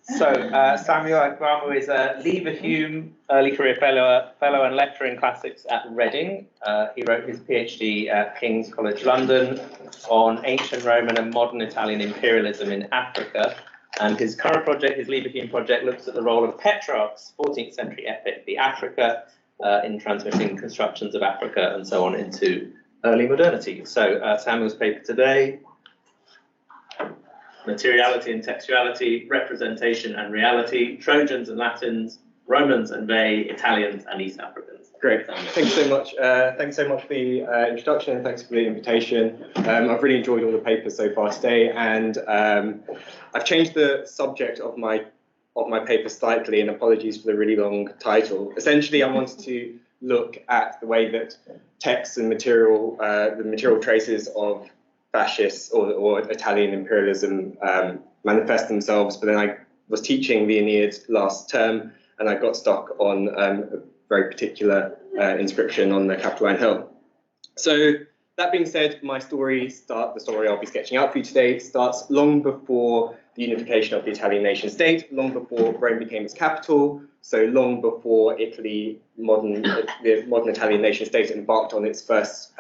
Speaker 1: Samuel Agbamu is a Leverhulme early career fellow and lecturer in classics at Reading. He wrote his PhD at King's College London on ancient Roman and modern Italian imperialism in Africa. And his current project, his Leverhulme project, looks at the role of Petrarch's 14th century epic, The Africa, in transmitting constructions of Africa and so on into early modernity. So Samuel's paper today, Materiality and Textuality, Representation and Reality, Trojans and Latins, Romans and They, Italians and East Africans.
Speaker 4: Great, thanks so much. Thanks so much for the introduction, and thanks for the invitation. I've really enjoyed all the papers so far today, and I've changed the subject of my paper slightly, and apologies for the really long title. Essentially, I wanted to look at the way that texts and material, the material traces of fascist or Italian imperialism manifest themselves, but then I was teaching the Aeneid last term, and I got stuck on a very particular inscription on the Capitoline Hill. So that being said, the story I'll be sketching out for you today starts long before the unification of the Italian nation state, long before Rome became its capital, so long before the modern Italian nation state embarked on its first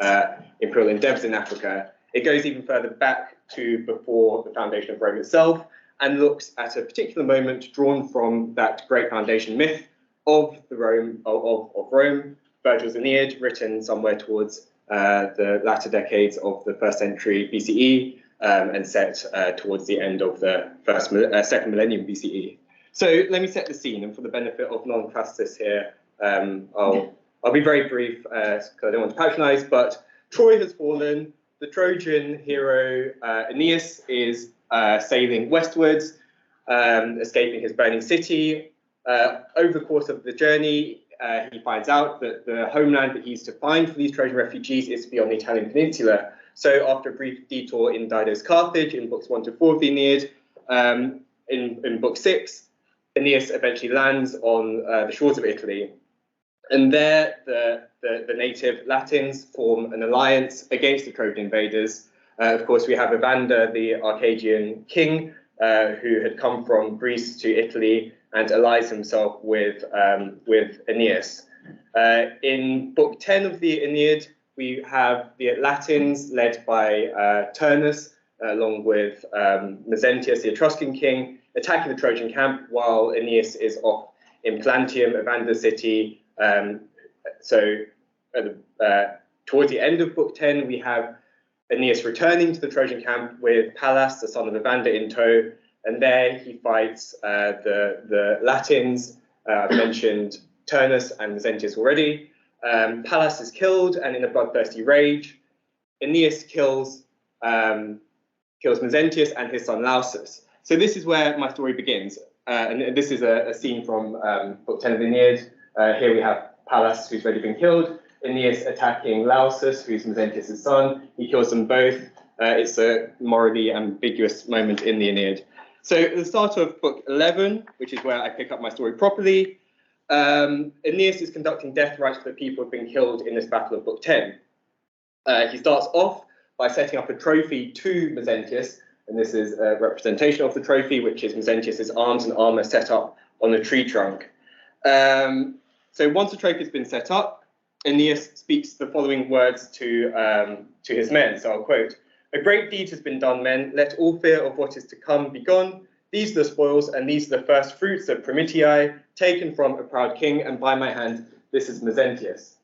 Speaker 4: imperial endeavors in Africa. It goes even further back to before the foundation of Rome itself, and looks at a particular moment drawn from that great foundation myth of Rome, Virgil's Aeneid, written somewhere towards the latter decades of the 1st century BCE, and set towards the end of the second millennium BCE. So let me set the scene, and for the benefit of non-classicists here, I'll be very brief because I don't want to patronize, but Troy has fallen. The Trojan hero Aeneas is sailing westwards, escaping his burning city. Over the course of the journey, he finds out that the homeland that he's to find for these Trojan refugees is beyond the Italian peninsula. So after a brief detour in Dido's Carthage in books 1 to 4 of the Aeneid, in book 6, Aeneas eventually lands on the shores of Italy. And there, the native Latins form an alliance against the Trojan invaders. Of course, we have Evander, the Arcadian king, who had come from Greece to Italy and allies himself with Aeneas. In book 10 of the Aeneid, we have the Latins led by Turnus, along with Mezentius, the Etruscan king, attacking the Trojan camp while Aeneas is off in Plantium, Evander's city. Towards the end of book 10, we have Aeneas returning to the Trojan camp with Pallas, the son of Evander, in tow, and there he fights the Latins. I've mentioned Turnus and Mezentius already. Pallas is killed, and in a bloodthirsty rage, Aeneas kills Mezentius and his son Lausus. So this is where my story begins, and this is a scene from book 10 of the Aeneid. Here we have Pallas, who's already been killed, Aeneas attacking Lausus, who's Mezentius' son. He kills them both. It's a morally ambiguous moment in the Aeneid. So at the start of book 11, which is where I pick up my story properly, Aeneas is conducting death rites for the people who have been killed in this battle of book 10. He starts off by setting up a trophy to Mezentius, and this is a representation of the trophy, which is Mezentius's arms and armor set up on a tree trunk. So once the trophy has been set up, Aeneas speaks the following words to his men. So I'll quote, "A great deed has been done, men. Let all fear of what is to come be gone. These are the spoils, and these are the first fruits of Primitii, taken from a proud king, and by my hand, this is Mezentius."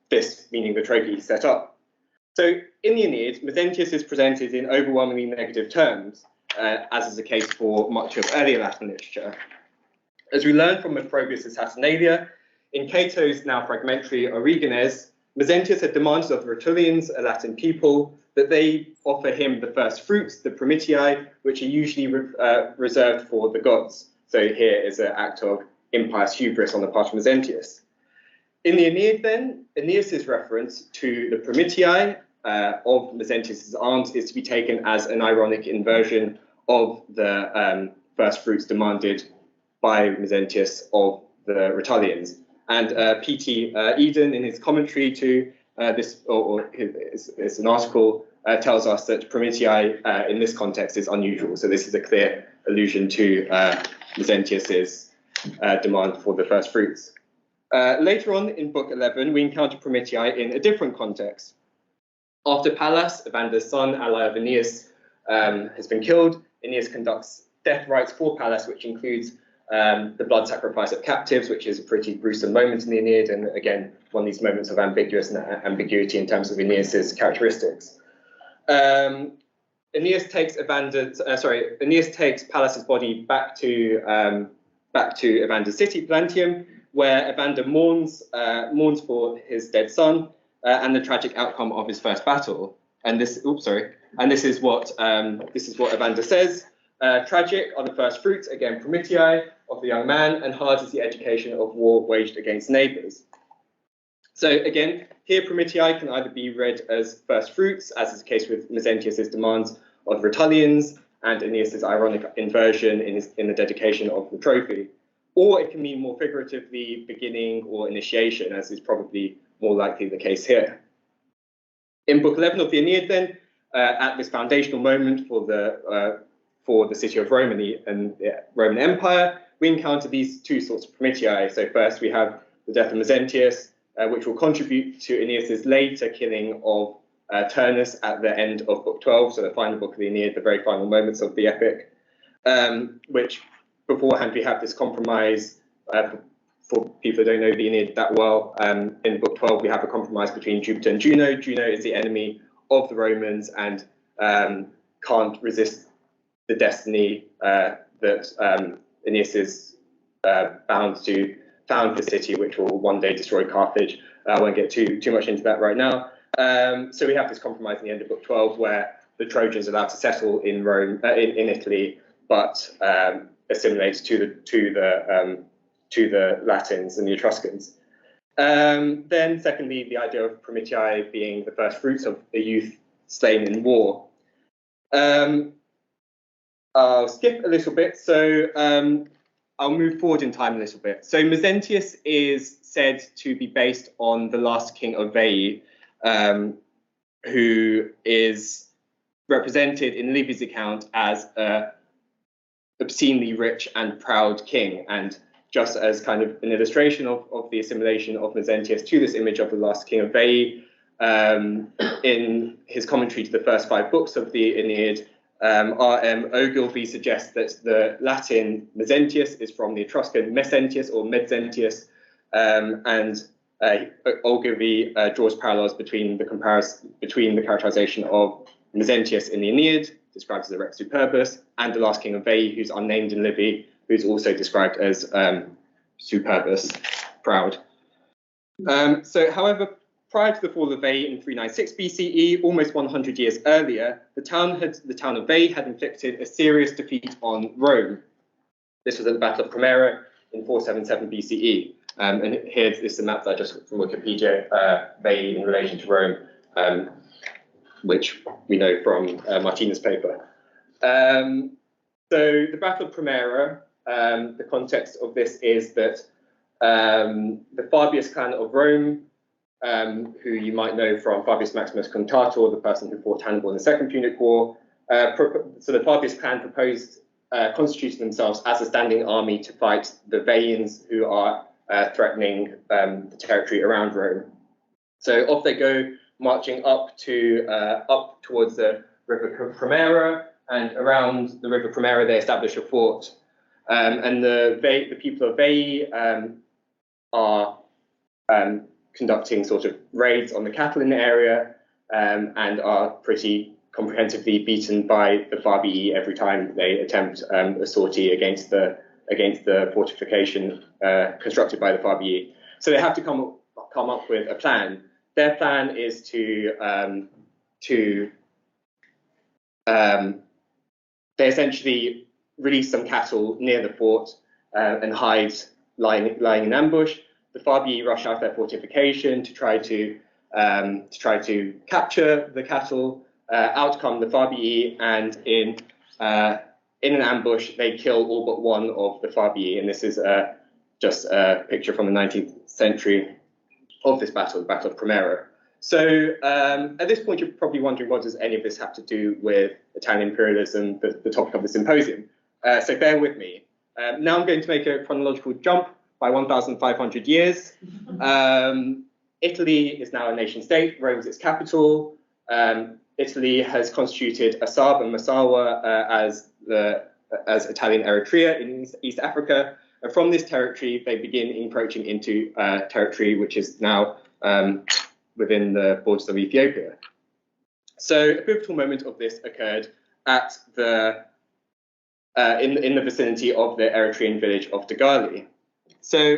Speaker 4: This meaning the trophy he set up. So in the Aeneid, Mezentius is presented in overwhelmingly negative terms, as is the case for much of earlier Latin literature. As we learn from Macrobius' Saturnalia, in Cato's now fragmentary Origenes, Mezentius had demanded of the Rutulians, a Latin people, that they offer him the first fruits, the Primitii, which are usually reserved for the gods. So here is an act of impious hubris on the part of Mezentius. In the Aeneid, then, Aeneas's reference to the Primitii of Mezentius's arms is to be taken as an ironic inversion of the first fruits demanded by Mezentius of the Rutulians. And P.T. Eden, in his commentary to this, it's an article, tells us that Primitii in this context is unusual. So this is a clear allusion to Mezentius's demand for the first fruits. Later on in Book 11, we encounter Primitii in a different context. After Pallas, Evander's son, ally of Aeneas, has been killed, Aeneas conducts death rites for Pallas, which includes the blood sacrifice of captives, which is a pretty gruesome moment in the Aeneid, and again, one of these moments of ambiguity in terms of Aeneas's characteristics. Aeneas takes Pallas's body back to Evander's city, Plantium, where Evander mourns for his dead son and the tragic outcome of his first battle. And this is what Evander says: "Tragic are the first fruits, again Primitii, of the young man, and hard is the education of war waged against neighbours." So again, here Primitii can either be read as first fruits, as is the case with Mezentius's demands of Rutulians and Aeneas's ironic inversion in the dedication of the trophy, or it can mean more figuratively beginning or initiation, as is probably more likely the case here. In Book 11 of the Aeneid, then, at this foundational moment for the city of Rome and the Roman Empire, we encounter these two sorts of Primitii. So first we have the death of Mezentius, which will contribute to Aeneas's later killing of Turnus at the end of Book 12, so the final book of the Aeneid, the very final moments of the epic, which beforehand we have this compromise. For people who don't know the Aeneid that well, in Book 12 we have a compromise between Jupiter and Juno. Juno is the enemy of the Romans and can't resist the destiny that Aeneas is bound to found the city, which will one day destroy Carthage. I won't get too much into that right now. So we have this compromise in the end of Book 12 where the Trojans are allowed to settle in Rome, in Italy, but assimilate to the Latins and the Etruscans. Then secondly, the idea of Primitii being the first fruits of a youth slain in war. I'll skip a little bit, so I'll move forward in time a little bit. So Mezentius is said to be based on the last king of Veii, who is represented in Livy's account as a obscenely rich and proud king. And just as kind of an illustration of the assimilation of Mezentius to this image of the last king of Veii, in his commentary to the first 5 books of the Aeneid, R.M. Ogilvy suggests that the Latin Mezentius is from the Etruscan Mesentius or Medzentius, and Ogilvy draws parallels between the characterization of Mezentius in the Aeneid, described as a Rex Superbus, and the last king of Veii, who's unnamed in Livy, who's also described as Superbus, proud. So, however, prior to the fall of Veii in 396 BCE, almost 100 years earlier, the town of Veii had inflicted a serious defeat on Rome. This was at the Battle of Primera in 477 BCE. And here is the map that I just got from Wikipedia, Veii in relation to Rome, which we know from Martina's paper. So the Battle of Primera, the context of this is that The Fabius clan of Rome, who you might know from Fabius Maximus Contator, the person who fought Hannibal in the Second Punic War. So the Fabius clan proposed constituting themselves as a standing army to fight the Veians, who are threatening the territory around Rome. So off they go, marching up towards the River Primera, and around the River Primera they establish a fort. And the people of Veii are conducting sort of raids on the cattle in the area, and are pretty comprehensively beaten by the Fabii every time they attempt a sortie against the fortification constructed by the Fabii. So they have to come up with a plan. Their plan is they essentially release some cattle near the fort and hide, lying in ambush. The Fabii rush out their fortification to try to capture the cattle. Out come the Fabii, and in an ambush they kill all but one of the Fabii. And this is just a picture from the 19th century of this battle, the Battle of Primera. So at this point, you're probably wondering, what does any of this have to do with Italian imperialism, the topic of the symposium? So bear with me. Now I'm going to make a chronological jump by 1,500 years. Italy is now a nation state. Rome is its capital. Italy has constituted Assab and Massawa as Italian Eritrea in East Africa. And from this territory, they begin encroaching into territory which is now within the borders of Ethiopia. So a pivotal moment of this occurred at in the vicinity of the Eritrean village of Dogali. So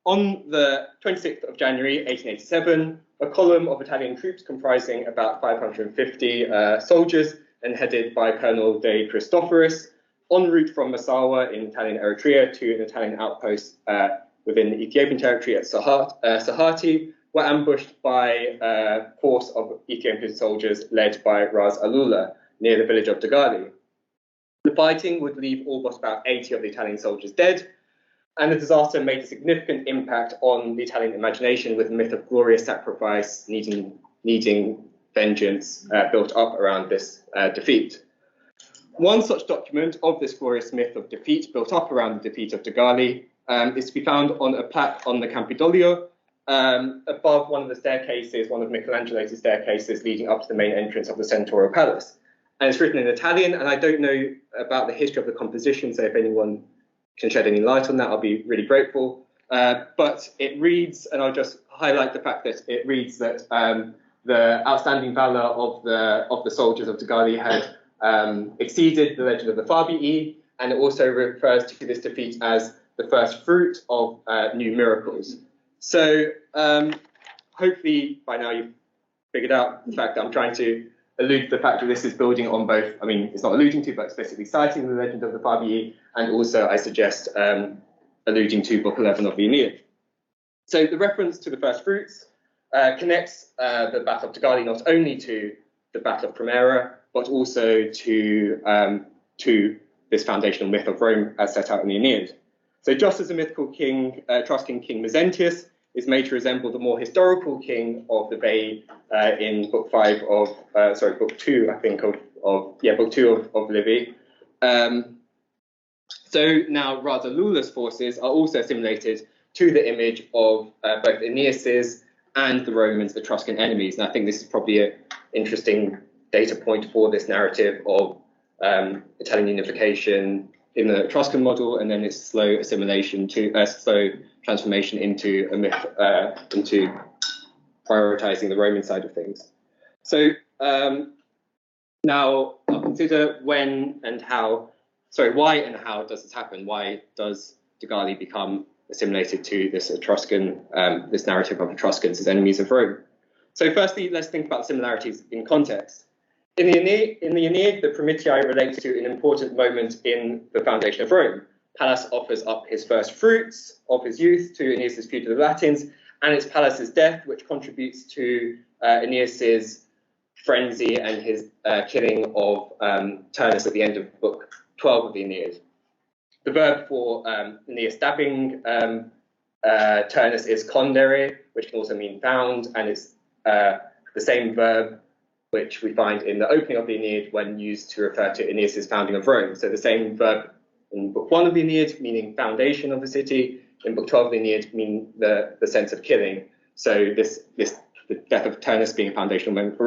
Speaker 4: on the 26th of January 1887, a column of Italian troops comprising about 550 soldiers and headed by Colonel De Christoforus, en route from Massawa in Italian Eritrea to an Italian outpost within the Ethiopian territory at Sahati, were ambushed by a force of Ethiopian soldiers led by Ras Alula near the village of Dogali. The fighting would leave all but about 80 of the Italian soldiers dead, and the disaster made a significant impact on the Italian imagination, with the myth of glorious sacrifice needing vengeance built up around this defeat. One such document of this glorious myth of defeat built up around the defeat of Dogali is to be found on a plaque on the Campidoglio, above one of the staircases, one of Michelangelo's staircases leading up to the main entrance of the Centauro Palace. And it's written in Italian, and I don't know about the history of the composition, so if anyone can shed any light on that, I'll be really grateful. But it reads, and I'll just highlight the fact that it reads that the outstanding valor of the soldiers of Dogali had exceeded the legend of the Fabii, and it also refers to this defeat as the first fruit of new miracles. So hopefully by now you've figured out the fact that I'm trying to allude to the fact that this is building on both, I mean, it's not alluding to, but explicitly citing the legend of the Fabii, and also, I suggest, alluding to Book 11 of the Aeneid. So the reference to the first fruits connects the Battle of Dogali not only to the Battle of Primera, but also to this foundational myth of Rome as set out in the Aeneid. So just as the mythical king, Etruscan king Mezentius, is made to resemble the more historical king of the Bay in Book 2, I think, Book 2 of Livy. So now Ras Alula's forces are also assimilated to the image of both Aeneas's and the Romans' Etruscan enemies. And I think this is probably an interesting data point for this narrative of Italian unification in the Etruscan model, and then its slow assimilation to slow transformation into a myth, into prioritizing the Roman side of things. So now I'll consider why and how does this happen? Why does Dogali become assimilated to this Etruscan, this narrative of Etruscans as enemies of Rome? So firstly, let's think about similarities in context. In the Aeneid, the Prometheai relates to an important moment in the foundation of Rome. Pallas offers up his first fruits of his youth to Aeneas's feud with the Latins, and it's Pallas's death which contributes to Aeneas's frenzy and his killing of Turnus at the end of Book 12 of the Aeneid. The verb for Aeneas stabbing Turnus is condere, which can also mean found, and it's the same verb which we find in the opening of the Aeneid when used to refer to Aeneas's founding of Rome. So the same verb in Book 1 of the Aeneid, meaning foundation of the city, in Book 12 of the Aeneid, mean the sense of killing. So the death of Turnus being a foundational moment for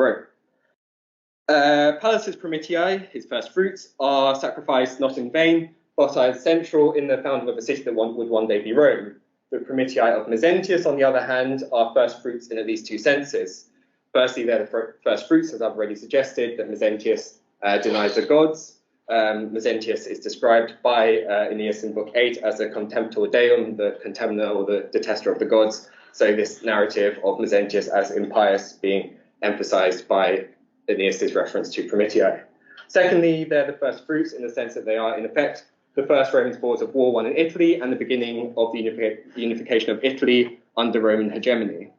Speaker 4: Rome. Pallas's primitii, his first fruits, are sacrificed not in vain, but are central in the founding of a city that would one day be Rome. The primitii of Mezentius, on the other hand, are first fruits in at least two senses. Firstly, they're the first fruits, as I've already suggested, that Mezentius denies the gods. Mezentius is described by Aeneas in Book 8 as a contemptor deum, the contemner or the detester of the gods. So this narrative of Mezentius as impious being emphasized by Aeneas's reference to primitii. Secondly, they're the first fruits in the sense that they are, in effect, the first Roman spoils of war won in Italy and the beginning of the unification of Italy under Roman hegemony.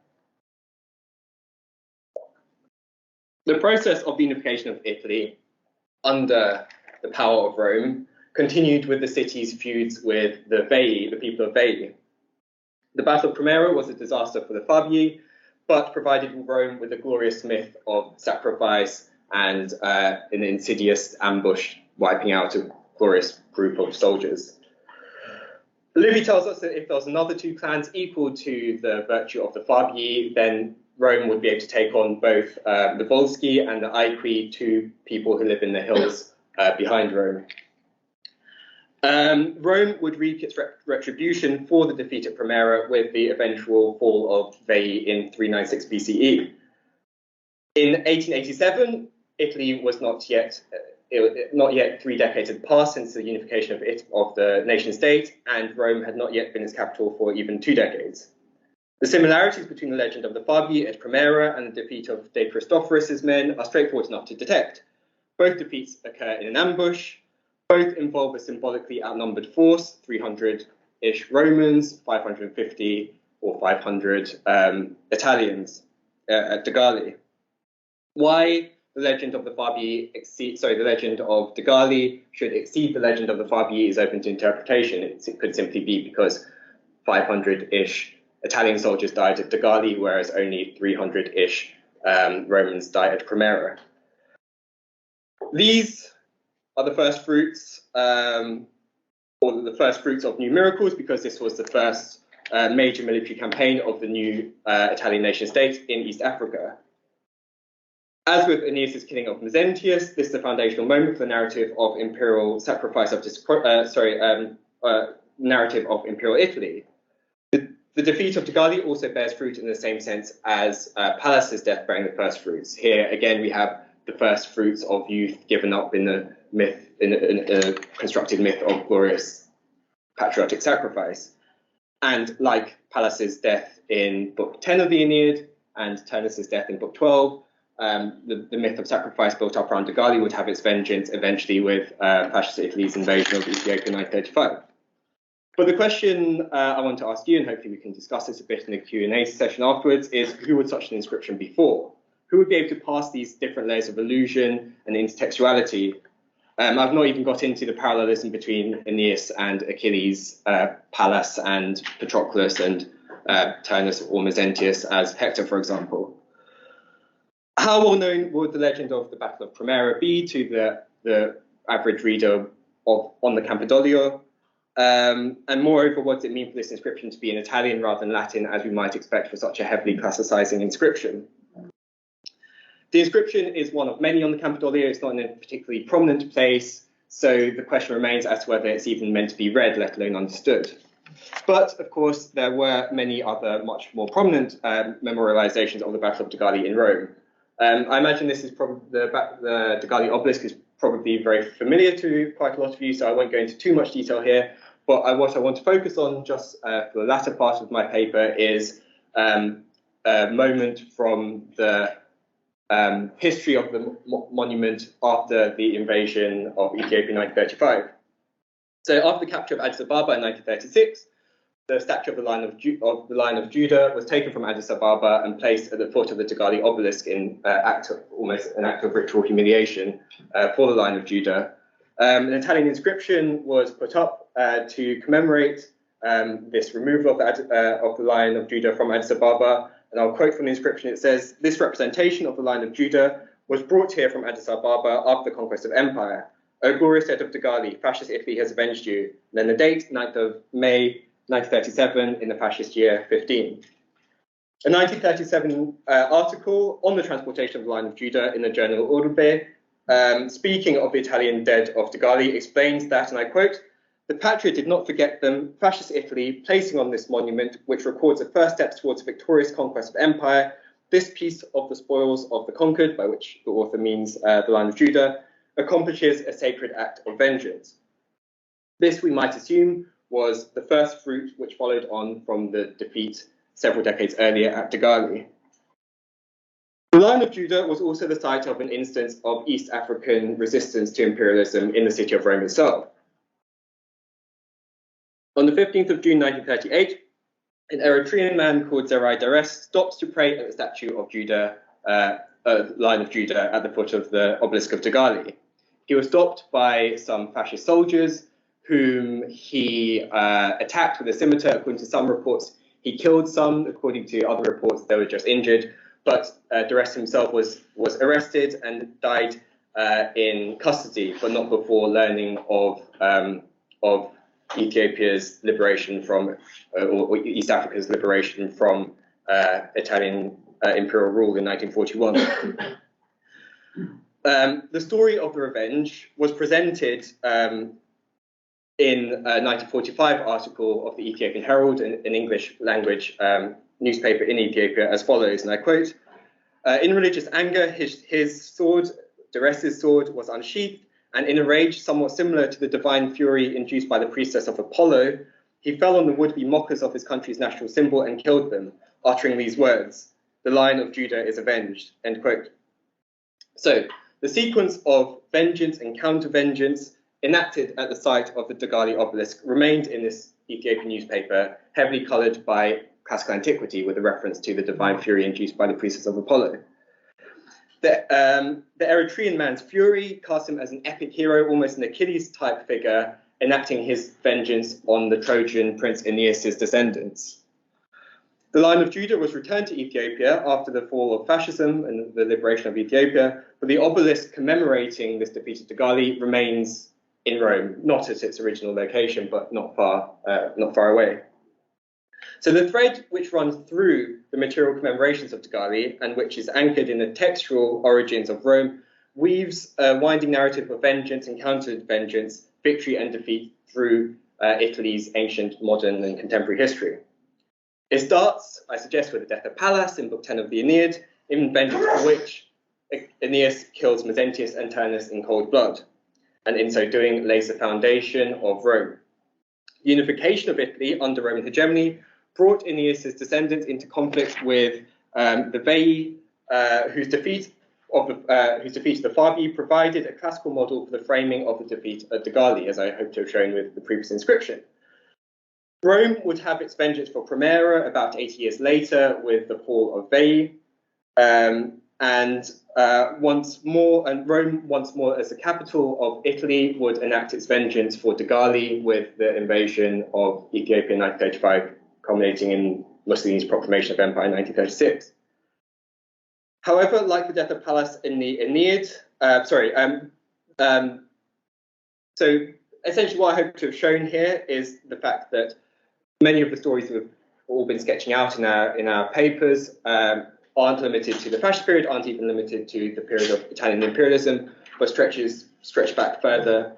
Speaker 4: The process of the unification of Italy under the power of Rome continued with the city's feuds with the Veii, the people of Veii. The Battle of Primera was a disaster for the Fabii, but provided Rome with a glorious myth of sacrifice and an insidious ambush wiping out a glorious group of soldiers. Livy tells us that if there was another two clans equal to the virtue of the Fabii, then Rome would be able to take on both the Volsci and the Aequi, two people who live in the hills behind Rome. Rome would reap its retribution for the defeat at Primera with the eventual fall of Veii in 396 BCE. In 1887, Italy was not yet 3 decades had passed since the unification of the nation state, and Rome had not yet been its capital for even 2 decades. The similarities between the legend of the Fabii at Primera and the defeat of De Christophorus's men are straightforward enough to detect. Both defeats occur in an ambush. Both involve a symbolically outnumbered force, 300-ish Romans, 550 or 500 Italians at Degali. Why the legend of the legend of Degali should exceed the legend of the Fabii is open to interpretation. It could simply be because 500-ish Italian soldiers died at Degali, whereas only 300-ish Romans died at Primera. These are the first fruits, or the first fruits of new miracles, because this was the first major military campaign of the new Italian nation state in East Africa. As with Aeneas's killing of Mezentius, this is the foundational moment for the narrative of imperial sacrifice of narrative of imperial Italy. The defeat of Degali also bears fruit in the same sense as Pallas's death bearing the first fruits. Here again we have the first fruits of youth given up in the myth, in a constructed myth of glorious patriotic sacrifice. And like Pallas's death in Book 10 of the Aeneid and Turnus's death in Book 12, the myth of sacrifice built up around Degali would have its vengeance eventually with Fascist Italy's invasion of Ethiopia in 935. But the question I want to ask you, and hopefully we can discuss this a bit in the Q&A session afterwards, is who would such an inscription be for? Who would be able to pass these different layers of illusion and intertextuality? I've not even got into the parallelism between Aeneas and Achilles, Pallas and Patroclus, and Turnus or Mezentius as Hector, for example. How well known would the legend of the Battle of Primera be to the average reader on the Campidoglio? And moreover, what does it mean for this inscription to be in Italian rather than Latin, as we might expect for such a heavily classicizing inscription? The inscription is one of many on the Campidoglio. It's not in a particularly prominent place, so the question remains as to whether it's even meant to be read, let alone understood. But, of course, there were many other much more prominent memorializations of the Battle of Degali in Rome. I imagine this is probably the Degali obelisk is probably very familiar to quite a lot of you, so I won't go into too much detail here. But what I want to focus on just for the latter part of my paper is a moment from the history of the monument after the invasion of Ethiopia in 1935. So after the capture of Addis Ababa in 1936, the statue of the Lion of Judah was taken from Addis Ababa and placed at the foot of the Degali obelisk in almost an act of ritual humiliation for the Lion of Judah. An Italian inscription was put up to commemorate this removal of the Lion of Judah from Addis Ababa. And I'll quote from the inscription. It says, "This representation of the Lion of Judah was brought here from Addis Ababa after the conquest of empire. O glorious dead of Dogali, fascist Italy has avenged you." And then the date, 9th of May, 1937, in the fascist year 15. A 1937 article on the transportation of the Lion of Judah in the journal Urbe, speaking of the Italian dead of Dogali, explains that, and I quote, "The patriot did not forget them, fascist Italy, placing on this monument, which records the first steps towards a victorious conquest of empire, this piece of the spoils of the conquered," by which the author means the Lion of Judah, "accomplishes a sacred act of vengeance." This, we might assume, was the first fruit which followed on from the defeat several decades earlier at Dogali. The Lion of Judah was also the site of an instance of East African resistance to imperialism in the city of Rome itself. On the 15th of June 1938, an Eritrean man called Zerai Dares stops to pray at the statue of Judah, Lion of Judah, at the foot of the obelisk of Dogali. He was stopped by some fascist soldiers whom he attacked with a scimitar. According to some reports, he killed some. According to other reports, they were just injured. But Dares himself was arrested and died in custody, but not before learning of Ethiopia's liberation from, or East Africa's liberation from Italian imperial rule in 1941. The story of the revenge was presented in a 1945 article of the Ethiopian Herald, an English language newspaper in Ethiopia, as follows, and I quote, "In religious anger, his sword, Dares's sword, was unsheathed, and in a rage somewhat similar to the divine fury induced by the priestess of Apollo, he fell on the would-be mockers of his country's national symbol and killed them, uttering these words, 'The Lion of Judah is avenged,'" end quote. So, the sequence of vengeance and counter-vengeance enacted at the site of the Dogali obelisk remained in this Ethiopian newspaper, heavily coloured by classical antiquity with a reference to the divine fury induced by the priestess of Apollo. The Eritrean man's fury cast him as an epic hero, almost an Achilles-type figure, enacting his vengeance on the Trojan prince Aeneas' descendants. The Lion of Judah was returned to Ethiopia after the fall of fascism and the liberation of Ethiopia, but the obelisk commemorating this defeat at Dogali remains in Rome, not at its original location, but not far away. So the thread which runs through the material commemorations of Dogali, and which is anchored in the textual origins of Rome, weaves a winding narrative of vengeance and counter-vengeance, victory and defeat through Italy's ancient, modern, and contemporary history. It starts, I suggest, with the death of Pallas in Book 10 of the Aeneid, in vengeance for which Aeneas kills Mezentius and Turnus in cold blood, and in so doing lays the foundation of Rome. The unification of Italy under Roman hegemony brought Aeneas' descendants into conflict with the Veii, whose defeat of the Fabii provided a classical model for the framing of the defeat at Dogali, as I hope to have shown with the previous inscription. Rome would have its vengeance for Primera about 80 years later with the fall of Veii, and Rome once more as the capital of Italy would enact its vengeance for Dogali with the invasion of Ethiopia in 1935, culminating in Mussolini's proclamation of empire in 1936. However, like the death of Pallas in the Aeneid, so essentially what I hope to have shown here is the fact that many of the stories we've all been sketching out in our papers aren't limited to the fascist period, aren't even limited to the period of Italian imperialism, but stretch back further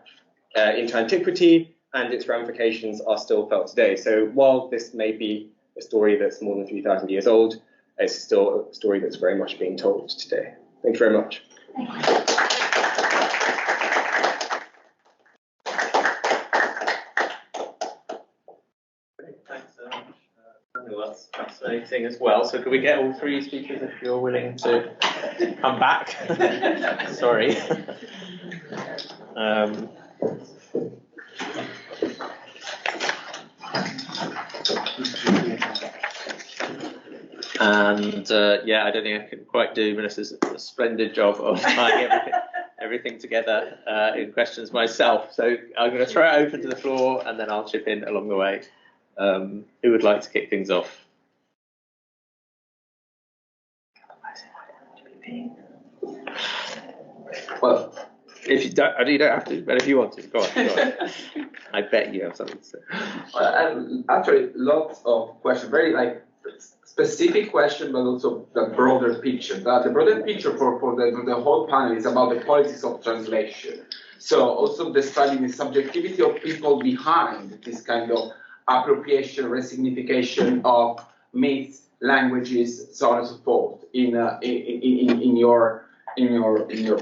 Speaker 4: into antiquity, and its ramifications are still felt today. So while this may be a story that's more than 3,000 years old, it's still a story that's very much being told today. Thank you very much.
Speaker 1: Thanks so much. Well, that's fascinating as well. So could we get all three speakers if you're willing to come back? Sorry. Yeah, I don't think I can quite do Melissa's splendid job of tying everything together in questions myself. So I'm going to throw it open to the floor, and then I'll chip in along the way. Who would like to kick things off?
Speaker 5: Well,
Speaker 1: If you don't have to, but if you want to, go on. I bet you have something to say.
Speaker 5: Actually, lots of questions, very like specific question, but also the broader picture. The broader picture for the whole panel is about the politics of translation. So also the studying the subjectivity of people behind this kind of appropriation, resignification of myths, languages, so on and so forth in your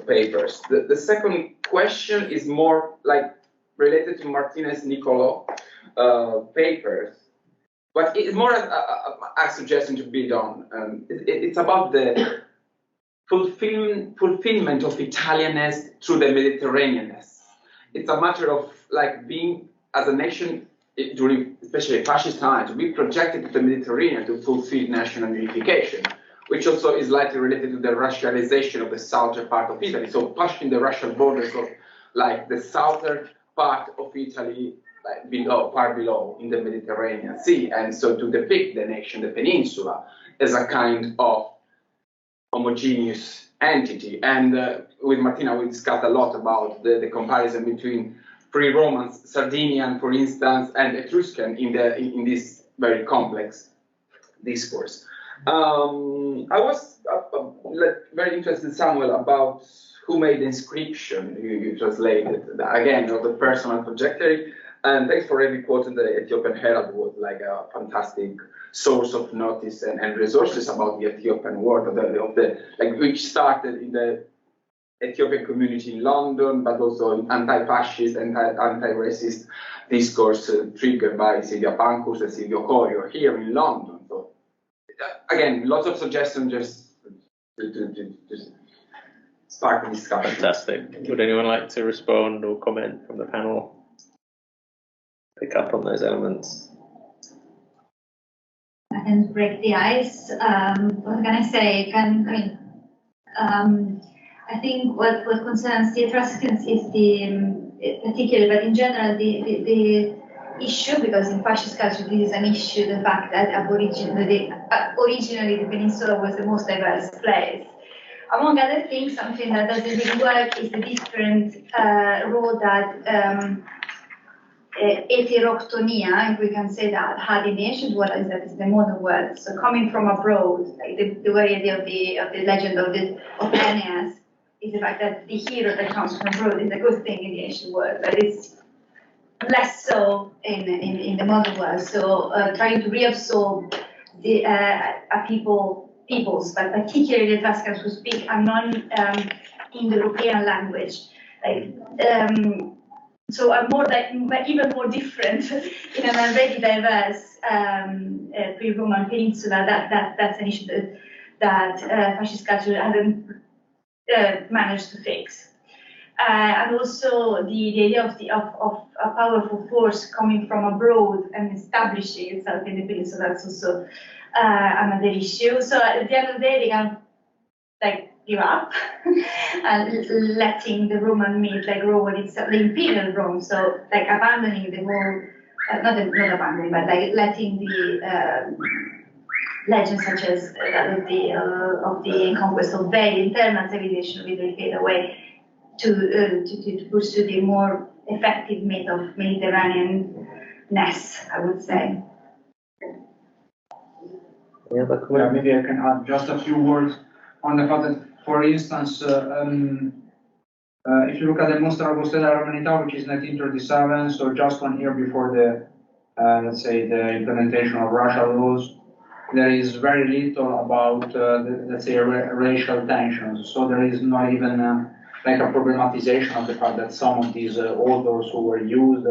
Speaker 5: papers. The second question is more like related to Martinez Nicolò papers, but it's more a suggestion to build on. It's about the fulfillment of Italianness through the Mediterraneanness. It's a matter of like being as a nation during especially fascist times to be projected to the Mediterranean to fulfill national unification, which also is likely related to the racialization of the southern part of Italy. So pushing the racial borders of like the southern part of Italy, like far below in the Mediterranean Sea, and so to depict the nation, the peninsula, as a kind of homogeneous entity. And with Martina, we discussed a lot about the comparison between pre-Roman Sardinian, for instance, and Etruscan in this very complex discourse. I was very interested, Samuel, about who made the inscription you translated, again, of the personal trajectory. And thanks for every quote in the Ethiopian Herald, was like a fantastic source of notice and resources about the Ethiopian world, which started in the Ethiopian community in London, but also anti-fascist and anti-racist discourse triggered by Silvia Pancus and Silvio Corio here in London. So again, lots of suggestions just to spark the discussion.
Speaker 1: Fantastic. Would anyone like to respond or comment from the panel? Pick up on those elements.
Speaker 2: I can break the ice. What can I say? I think what concerns the Etruscans is particularly, but in general, the issue, because in fascist culture this is an issue, the fact that originally the peninsula was the most diverse place. Among other things, something that doesn't really work is the different role that heteroctonia, if we can say that, had in the ancient world, that is the modern world. So coming from abroad, like the very idea of the legend of Aeneas is the fact that the hero that comes from abroad is a good thing in the ancient world, but it's less so in the modern world. So trying to reabsorb the peoples, but particularly the Etruscans who speak a non-Indo-European language, so are even more different in an already diverse pre-Roman peninsula. That's an issue that fascist culture hasn't managed to fix. And also the idea of a powerful force coming from abroad and establishing itself in the peninsula, that's also another issue. So at the end of the day, they can give up and letting the Roman myth grow with itself, the imperial Rome. So abandoning the whole, not abandoning, but letting the legends such as that of the conquest of Veii, internal civilization, really fade away to pursue the more effective myth of Mediterranean-ness, I would say.
Speaker 3: Yeah, maybe I can add just a few words on the fact that, for instance, if you look at the Mostra Agostella Romanità, which is 1937, so just 1 year before the, let's say, the implementation of racial laws, there is very little about, let's say, racial tensions. So there is not even like a problematization of the fact that some of these authors who were used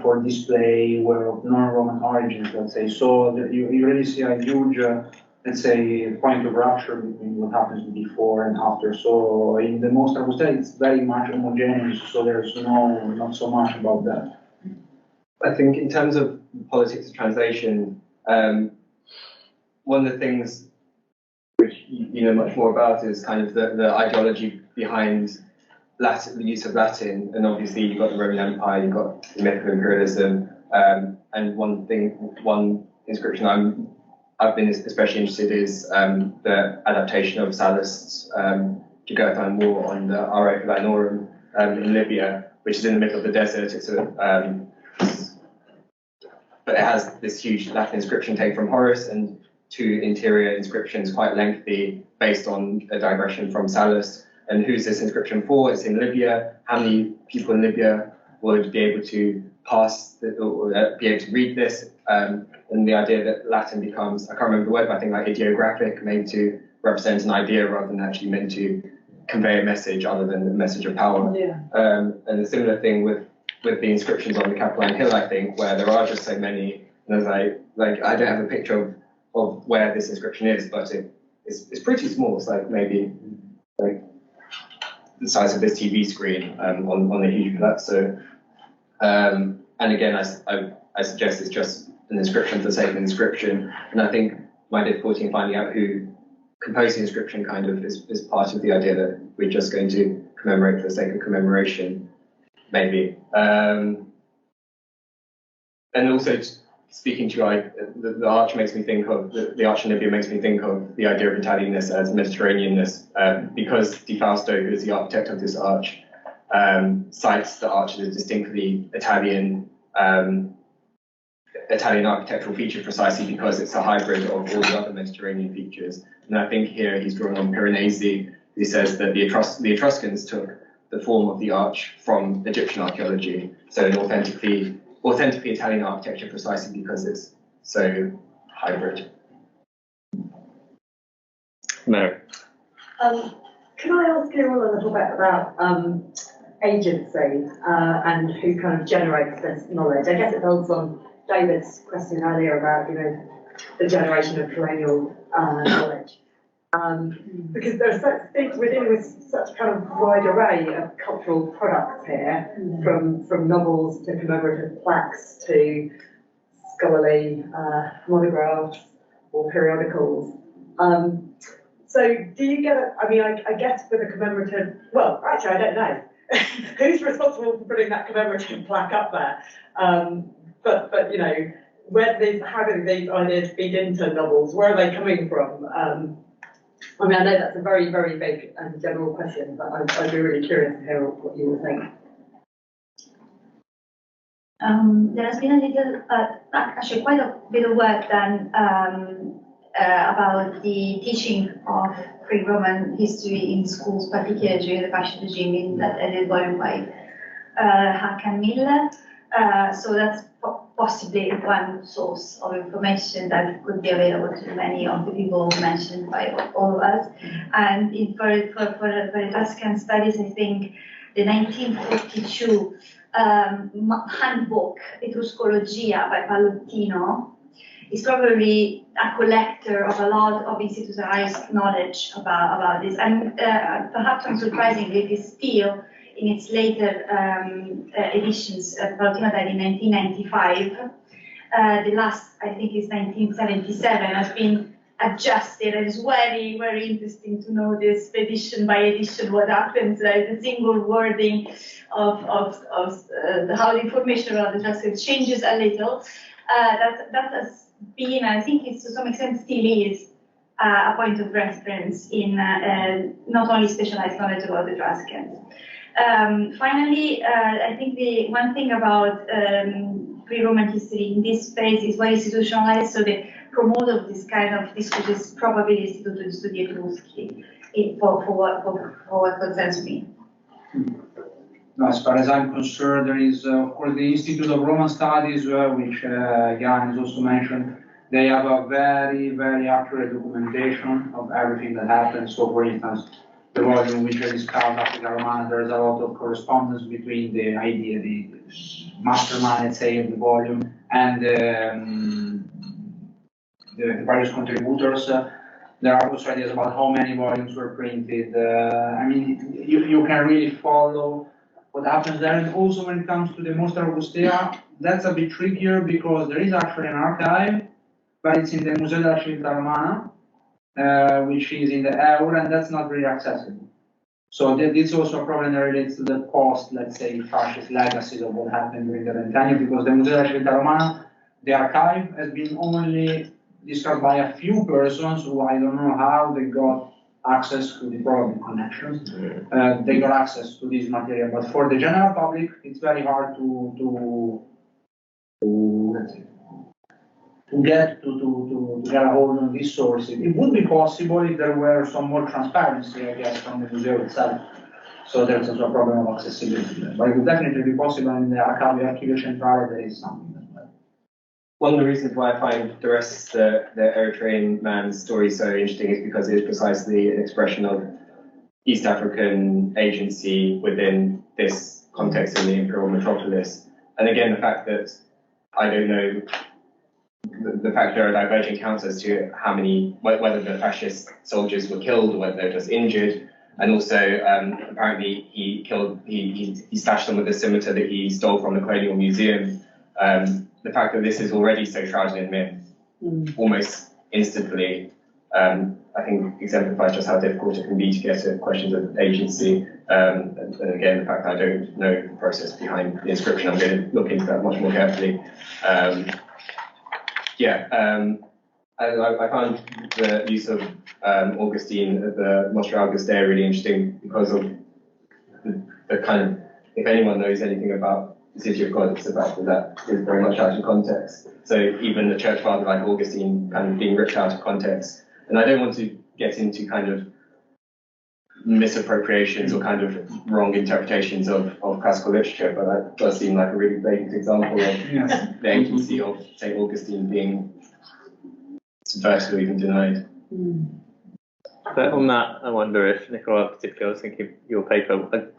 Speaker 3: for display were of non-Roman origins, let's say. So you really see a huge, let's say, point of rupture between what happens before and after. So in the Mostra Agostella, it's very much homogeneous, so there's not so much about that.
Speaker 4: I think in terms of politics of translation, one of the things which you know much more about is kind of the ideology behind Latin, the use of Latin, and obviously you've got the Roman Empire, you've got the myth of imperialism, and one inscription I've been especially interested is the adaptation of Sallust's Jugurthine War on the Area Latinorum in Libya, which is in the middle of the desert. It's but it has this huge Latin inscription taken from Horace and two interior inscriptions, quite lengthy, based on a digression from Sallust. And who's this inscription for? It's in Libya. How many people in Libya would be able to be able to read this? And the idea that Latin becomes, I can't remember the word, but I think like ideographic, made to represent an idea rather than actually meant to convey a message other than the message of power. Yeah. And a similar thing with the inscriptions on the Capitoline Hill, I think, where there are just so many. And there's like I don't have a picture of where this inscription is, but it's pretty small. It's like maybe like the size of this TV screen on a huge palazzo. And again, I suggest it's just an inscription for the sake of an inscription. And I think my difficulty in finding out who composed the inscription kind of is part of the idea that we're just going to commemorate for the sake of commemoration, maybe. And also speaking to you, the arch makes me think of, the arch in Libya makes me think of the idea of Italianness as Mediterraneanness, because Di Fausto, who is the architect of this arch, cites the arch as a distinctly Italian architectural feature precisely because it's a hybrid of all the other Mediterranean features. And I think here he's drawing on Piranesi, who says that the Etruscans took the form of the arch from Egyptian archaeology, so an authentically Italian architecture precisely because it's so hybrid.
Speaker 1: Mary.
Speaker 6: Can I ask you all a little bit about agency and who kind of generates this knowledge? I guess it builds on David's question earlier about, the generation of colonial knowledge. Because there's such things, we're dealing with such kind of wide array of cultural products here, from novels to commemorative plaques to scholarly monographs or periodicals. So do you get I guess with a commemorative, well, actually, I don't know. Who's responsible for putting that commemorative plaque up there? But how do these ideas feed into novels? Where are they coming from? I know that's a very, very big and general question, but I'd be really curious to hear what you would think.
Speaker 2: There has been a little, actually quite a bit of work done about the teaching of pre-Roman history in schools, particularly during the fascist regime that ended by Hakan Miller. So that's possibly one source of information that could be available to many of the people mentioned by all of us. And for Etruscan studies, I think the 1942 handbook, Etruscologia by Pallottino, is probably a collector of a lot of institutionalized knowledge about this. And perhaps unsurprisingly, it is still in its later editions. Pallottino died in 1995. The last, I think, is 1977, has been adjusted. And it's very, very interesting to know this edition by edition, what happens, the single wording of how the information about the justice changes a little. That has been, I think it's to some extent still is, a point of reference in not only specialized knowledge about the Etruscans. Finally, I think the one thing about pre-Roman history in this space is very institutionalized, so the promoter of this kind of discourse is probably the Istituto di Studi Etruschi for what concerns me.
Speaker 3: As far as I'm concerned, there is, of course, the Institute of Roman Studies, which Jan has also mentioned. They have a very, very accurate documentation of everything that happens. So, for instance, the volume which I discussed, Africa Romana, there's a lot of correspondence between the idea, the mastermind, let's say, of the volume, and the various contributors. There are also ideas about how many volumes were printed. You can really follow what happens there. And also when it comes to the Mostra Augustea, that's a bit trickier because there is actually an archive, but it's in the Museo della Civiltà Romana, which is in the Eur, and that's not really accessible. So this is also a problem that relates to the post, let's say, fascist legacies of what happened during the Ventennio, because the Museo della Civiltà Romana, the archive has been only described by a few persons who I don't know how they got access to the probably connections. They got access to this material, but for the general public, it's very hard to get a hold on these sources. It would be possible if there were some more transparency, I guess, from the museum itself. So there's also a problem of accessibility. But it would definitely be possible in the Archivio Centrale, there is something as well.
Speaker 4: One of the reasons why I find the Eritrean man's story so interesting is because it is precisely an expression of East African agency within this context in the imperial metropolis. And again, the fact that I don't know, the fact there are diverging accounts as to how many, whether the fascist soldiers were killed or whether they're just injured, and also apparently he stashed them with a scimitar that he stole from the Colonial Museum. The fact that this is already so shrouded in myth, almost instantly, I think exemplifies just how difficult it can be to get at questions of agency. And again, the fact that I don't know the process behind the inscription, I'm going to look into that much more carefully. I found the use of Augustine at the Mostra Augustea really interesting because of the kind of, if anyone knows anything about the City of God, it's about that is very much out of context. So even a church father like Augustine kind of being ripped out of context. And I don't want to get into kind of misappropriations or kind of wrong interpretations of classical literature, but that does seem like a really blatant example of the agency of St. Augustine being subverted or even denied.
Speaker 1: But on that, I wonder if, Nicolò, particularly, I was thinking your paper,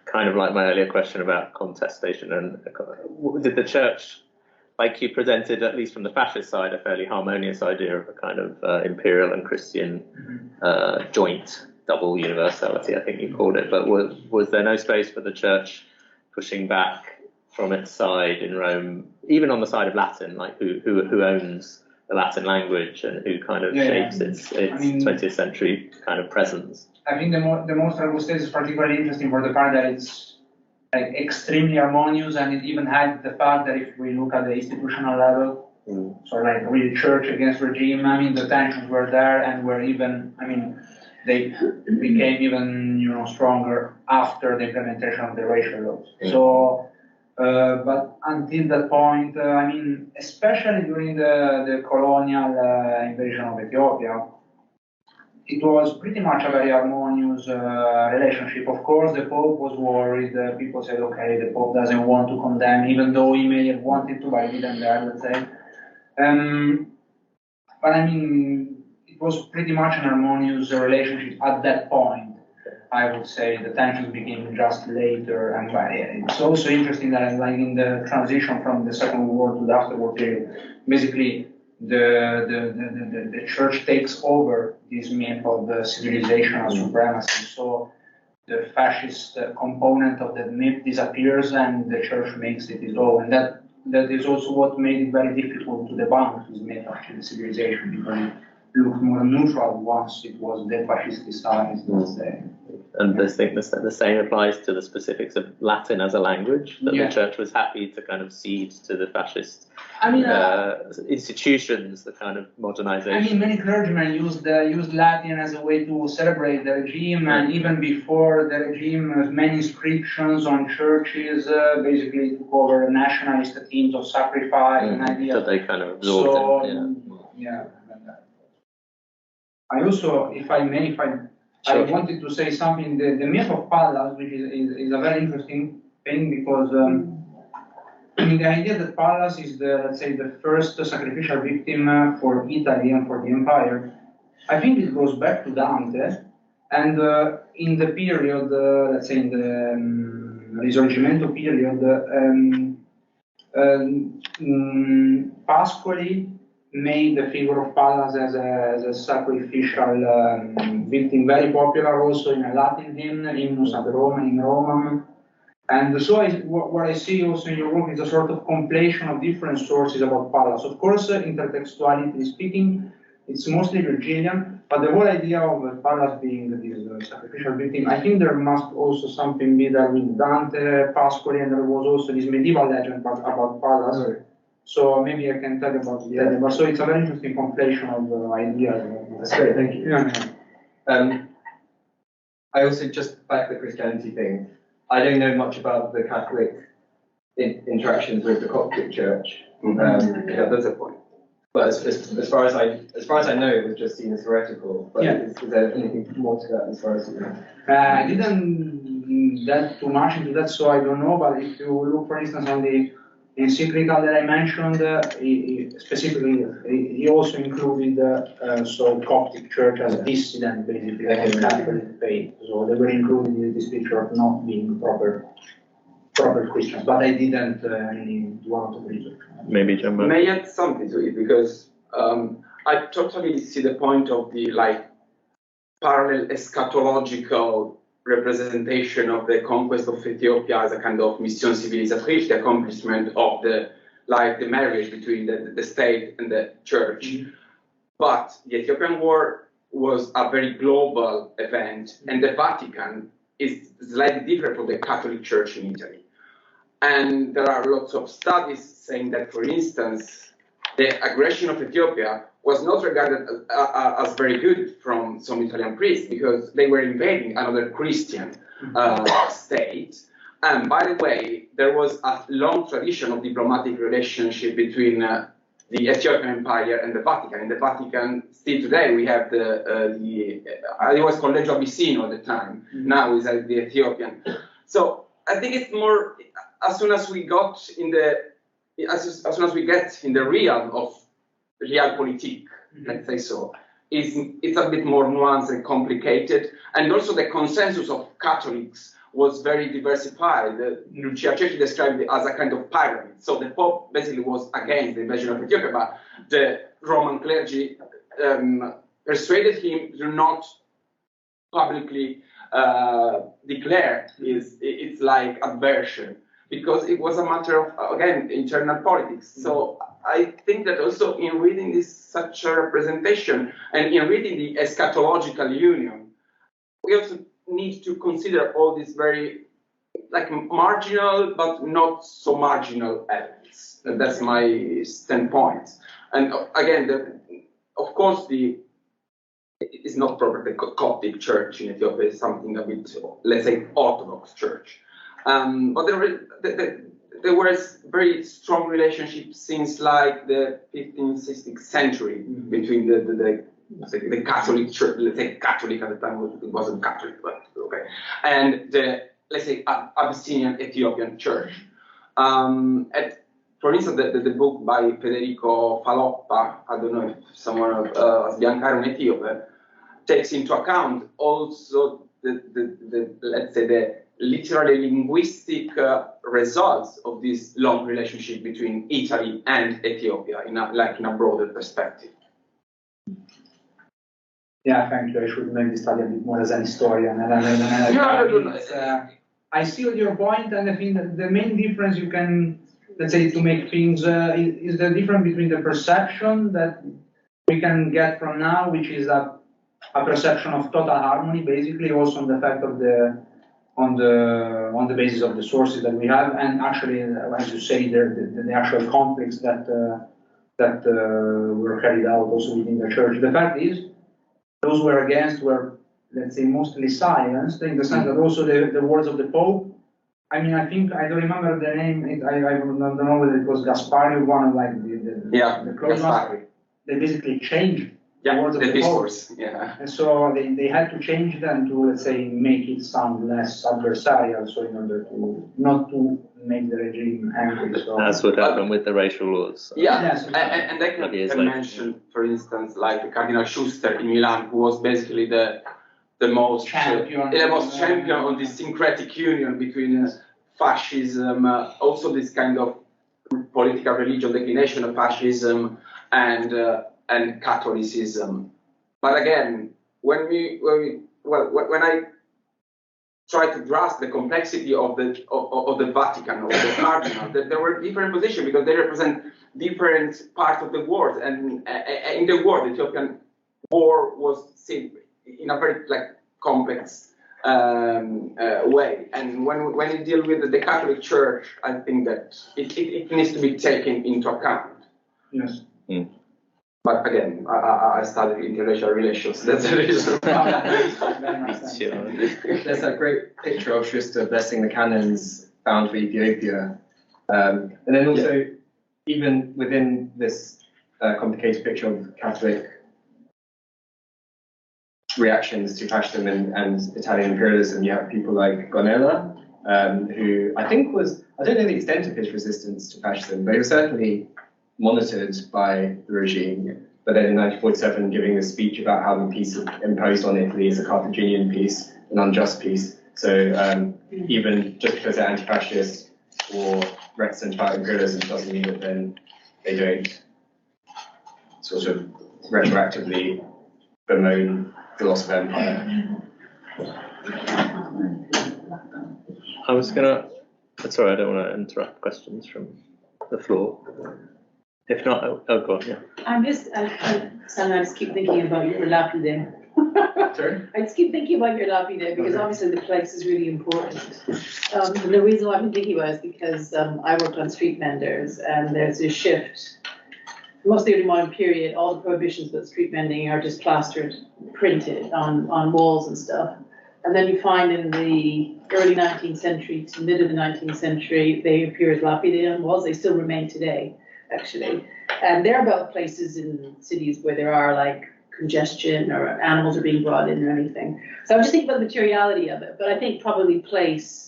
Speaker 1: kind of like my earlier question about contestation, and did the church, like you presented, at least from the fascist side, a fairly harmonious idea of a kind of imperial and Christian joint double universality, I think you called it, but was there no space for the church pushing back from its side in Rome, even on the side of Latin, like who owns the Latin language and who kind of shapes its 20th century kind of presence?
Speaker 3: I think the Mostra Augustea is particularly interesting for the fact that it's like extremely harmonious, and it even had the fact that if we look at the institutional level, so like really church against regime, I mean the tensions were there and were even, I mean, they became even stronger after the implementation of the racial laws. So, but until that point, I mean, especially during the colonial invasion of Ethiopia, it was pretty much a very harmonious relationship. Of course, the Pope was worried. People said, okay, the Pope doesn't want to condemn, even though he may have wanted to, but he didn't dare, let's say. But I mean, it was pretty much an harmonious relationship at that point. I would say the tensions became just later, and it's also interesting that, like in the transition from the Second World War to the afterwar period, basically the church takes over this myth of the civilizational supremacy. So the fascist component of the myth disappears, and the church makes it its own. And that is also what made it very difficult to debunk this myth of the civilization, because it looked more neutral once it was defascisticized, let's say.
Speaker 1: And I think the same applies to the specifics of Latin as a language, that the church was happy to kind of cede to the fascist institutions, the kind of modernization.
Speaker 3: I mean, many clergymen used Latin as a way to celebrate the regime, and even before the regime, many inscriptions on churches basically took over nationalist themes of sacrifice and ideas.
Speaker 1: So they kind of absorbed it.
Speaker 3: I also, if I may, I wanted to say something. The myth of Pallas, which is a very interesting thing, because I mean, the idea that Pallas is let's say, the first sacrificial victim for Italy and for the empire, I think it goes back to Dante, and in the period, let's say, in the Risorgimento period, Pascoli made the figure of Pallas as a sacrificial victim very popular, also in a Latin hymn, Hymnus ad Rome in Roman. And so what I see also in your work is a sort of compilation of different sources about Pallas. Of course, intertextuality speaking, it's mostly Virginian, but the whole idea of Pallas being this sacrificial victim, I think there must also something be there with Dante, Pascoli, and there was also this medieval legend about Pallas. So maybe I can tell about the idea. So it's a very interesting conflation of ideas.
Speaker 4: That's great, thank you.
Speaker 3: Yeah.
Speaker 4: I also, just back to the Christianity thing, I don't know much about the Catholic interactions with the Coptic Church.
Speaker 5: Yeah, that's a point.
Speaker 4: But as far as I know, it was just seen as heretical. But is there anything more to that as far as you know?
Speaker 3: I didn't get too much into that, so I don't know. But if you look, for instance, on the encyclical that I mentioned, specifically, he also included so Coptic Church as dissident, basically, as Catholic faith. So they were included in this picture of not being proper Christians. But I didn't do a lot of research.
Speaker 1: Maybe Gianmarco.
Speaker 5: May I add something to it, because I totally see the point of the parallel eschatological representation of the conquest of Ethiopia as a kind of mission civilisatrice, the accomplishment of the marriage between the state and the church. Mm-hmm. But the Ethiopian War was a very global event, and the Vatican is slightly different from the Catholic Church in Italy. And there are lots of studies saying that, for instance, the aggression of Ethiopia was not regarded as very good from some Italian priests, because they were invading another Christian state. And by the way, there was a long tradition of diplomatic relationship between the Ethiopian Empire and the Vatican. In the Vatican, still today, we have it was Collegio Abissino at the time. Mm-hmm. Now it's the Ethiopian. So I think it's more, as soon as we get in the realm of realpolitik, let's say so, it's a bit more nuanced and complicated. And also the consensus of Catholics was very diversified. Lucia Cecchi described it as a kind of pyramid. So the Pope basically was against the invasion of Ethiopia, but the Roman clergy persuaded him to not publicly declare its aversion, because it was a matter of, again, internal politics. So I think that also in reading such a representation and in reading the eschatological union, we also need to consider all these very marginal but not so marginal elements. And that's my standpoint. And again, of course, it's not proper. The Coptic Church in Ethiopia is something a bit, let's say, Orthodox Church. But there was very strong relationship since the 15th, 16th century between the Catholic Church, let's say Catholic at the time, it wasn't Catholic, but okay, and the, let's say, Abyssinian Ethiopian Church. For instance, the book by Federico Faloppa, I don't know if someone of Sbiancare in Ethiopia, takes into account also let's say the literally linguistic results of this long relationship between Italy and Ethiopia in a broader perspective.
Speaker 3: Yeah, thank you. I should maybe study a bit more as an historian. I see your point, and I think that the main difference you can, let's say, to make things is the difference between the perception that we can get from now, which is a perception of total harmony, basically, also on the fact of on the basis of the sources that we have, and actually, as you say, the actual conflicts that were carried out also within the church. The fact is, those who were against were, let's say, mostly silenced, in the sense that also the words of the Pope. I mean, I think I don't remember the name. I don't know whether it was Gaspari, one of the close ones. They basically changed the words of the
Speaker 5: discourse.
Speaker 3: Pope.
Speaker 5: Yeah.
Speaker 3: And so they had to change them to, let's say, make it sound less adversarial, so in order to not to make the regime angry. So
Speaker 1: that's what happened with the racial laws. So.
Speaker 5: Yeah, yes, and I can mention, for instance, like Cardinal Schuster in Milan, who was basically the most champion on this syncretic union between fascism, also this kind of political religion declination of fascism and Catholicism. But again, when I try to grasp the complexity of the Vatican, of the Cardinal. There were different positions because they represent different parts of the world, and in the world, the Ethiopian war was seen in a very complex way. And when you deal with the Catholic Church, I think that it needs to be taken into account.
Speaker 3: Yes.
Speaker 1: Mm.
Speaker 5: But again, I studied international relations. That's the reason.
Speaker 4: There's a great picture of Schuster blessing the canons found for Ethiopia. And then also, even within this complicated picture of Catholic reactions to fascism and Italian imperialism, you have people like Gonella, who I think I don't know the extent of his resistance to fascism, but he was certainly monitored by the regime. But then in 1947, giving a speech about how the peace imposed on Italy is a Carthaginian peace, an unjust peace. So even just because they're anti-fascist or reticent about imperialism doesn't mean that then they don't sort of retroactively bemoan the loss of empire.
Speaker 1: I was gonna. Sorry, I don't want to interrupt questions from the floor. If not, go on. Yeah.
Speaker 7: I sometimes keep thinking about your lapide.
Speaker 4: Sorry?
Speaker 7: I just keep thinking about your lapide because obviously the place is really important. And the reason why I've been thinking about it is because I worked on street vendors, and there's a shift. Mostly in the modern period, all the prohibitions about street vending are just plastered, printed on walls and stuff. And then you find in the early 19th century to mid of the 19th century, they appear as lapide on walls. They still remain today, actually. And they're about places in cities where there are congestion or animals are being brought in or anything. So I'm just thinking about the materiality of it. But I think probably place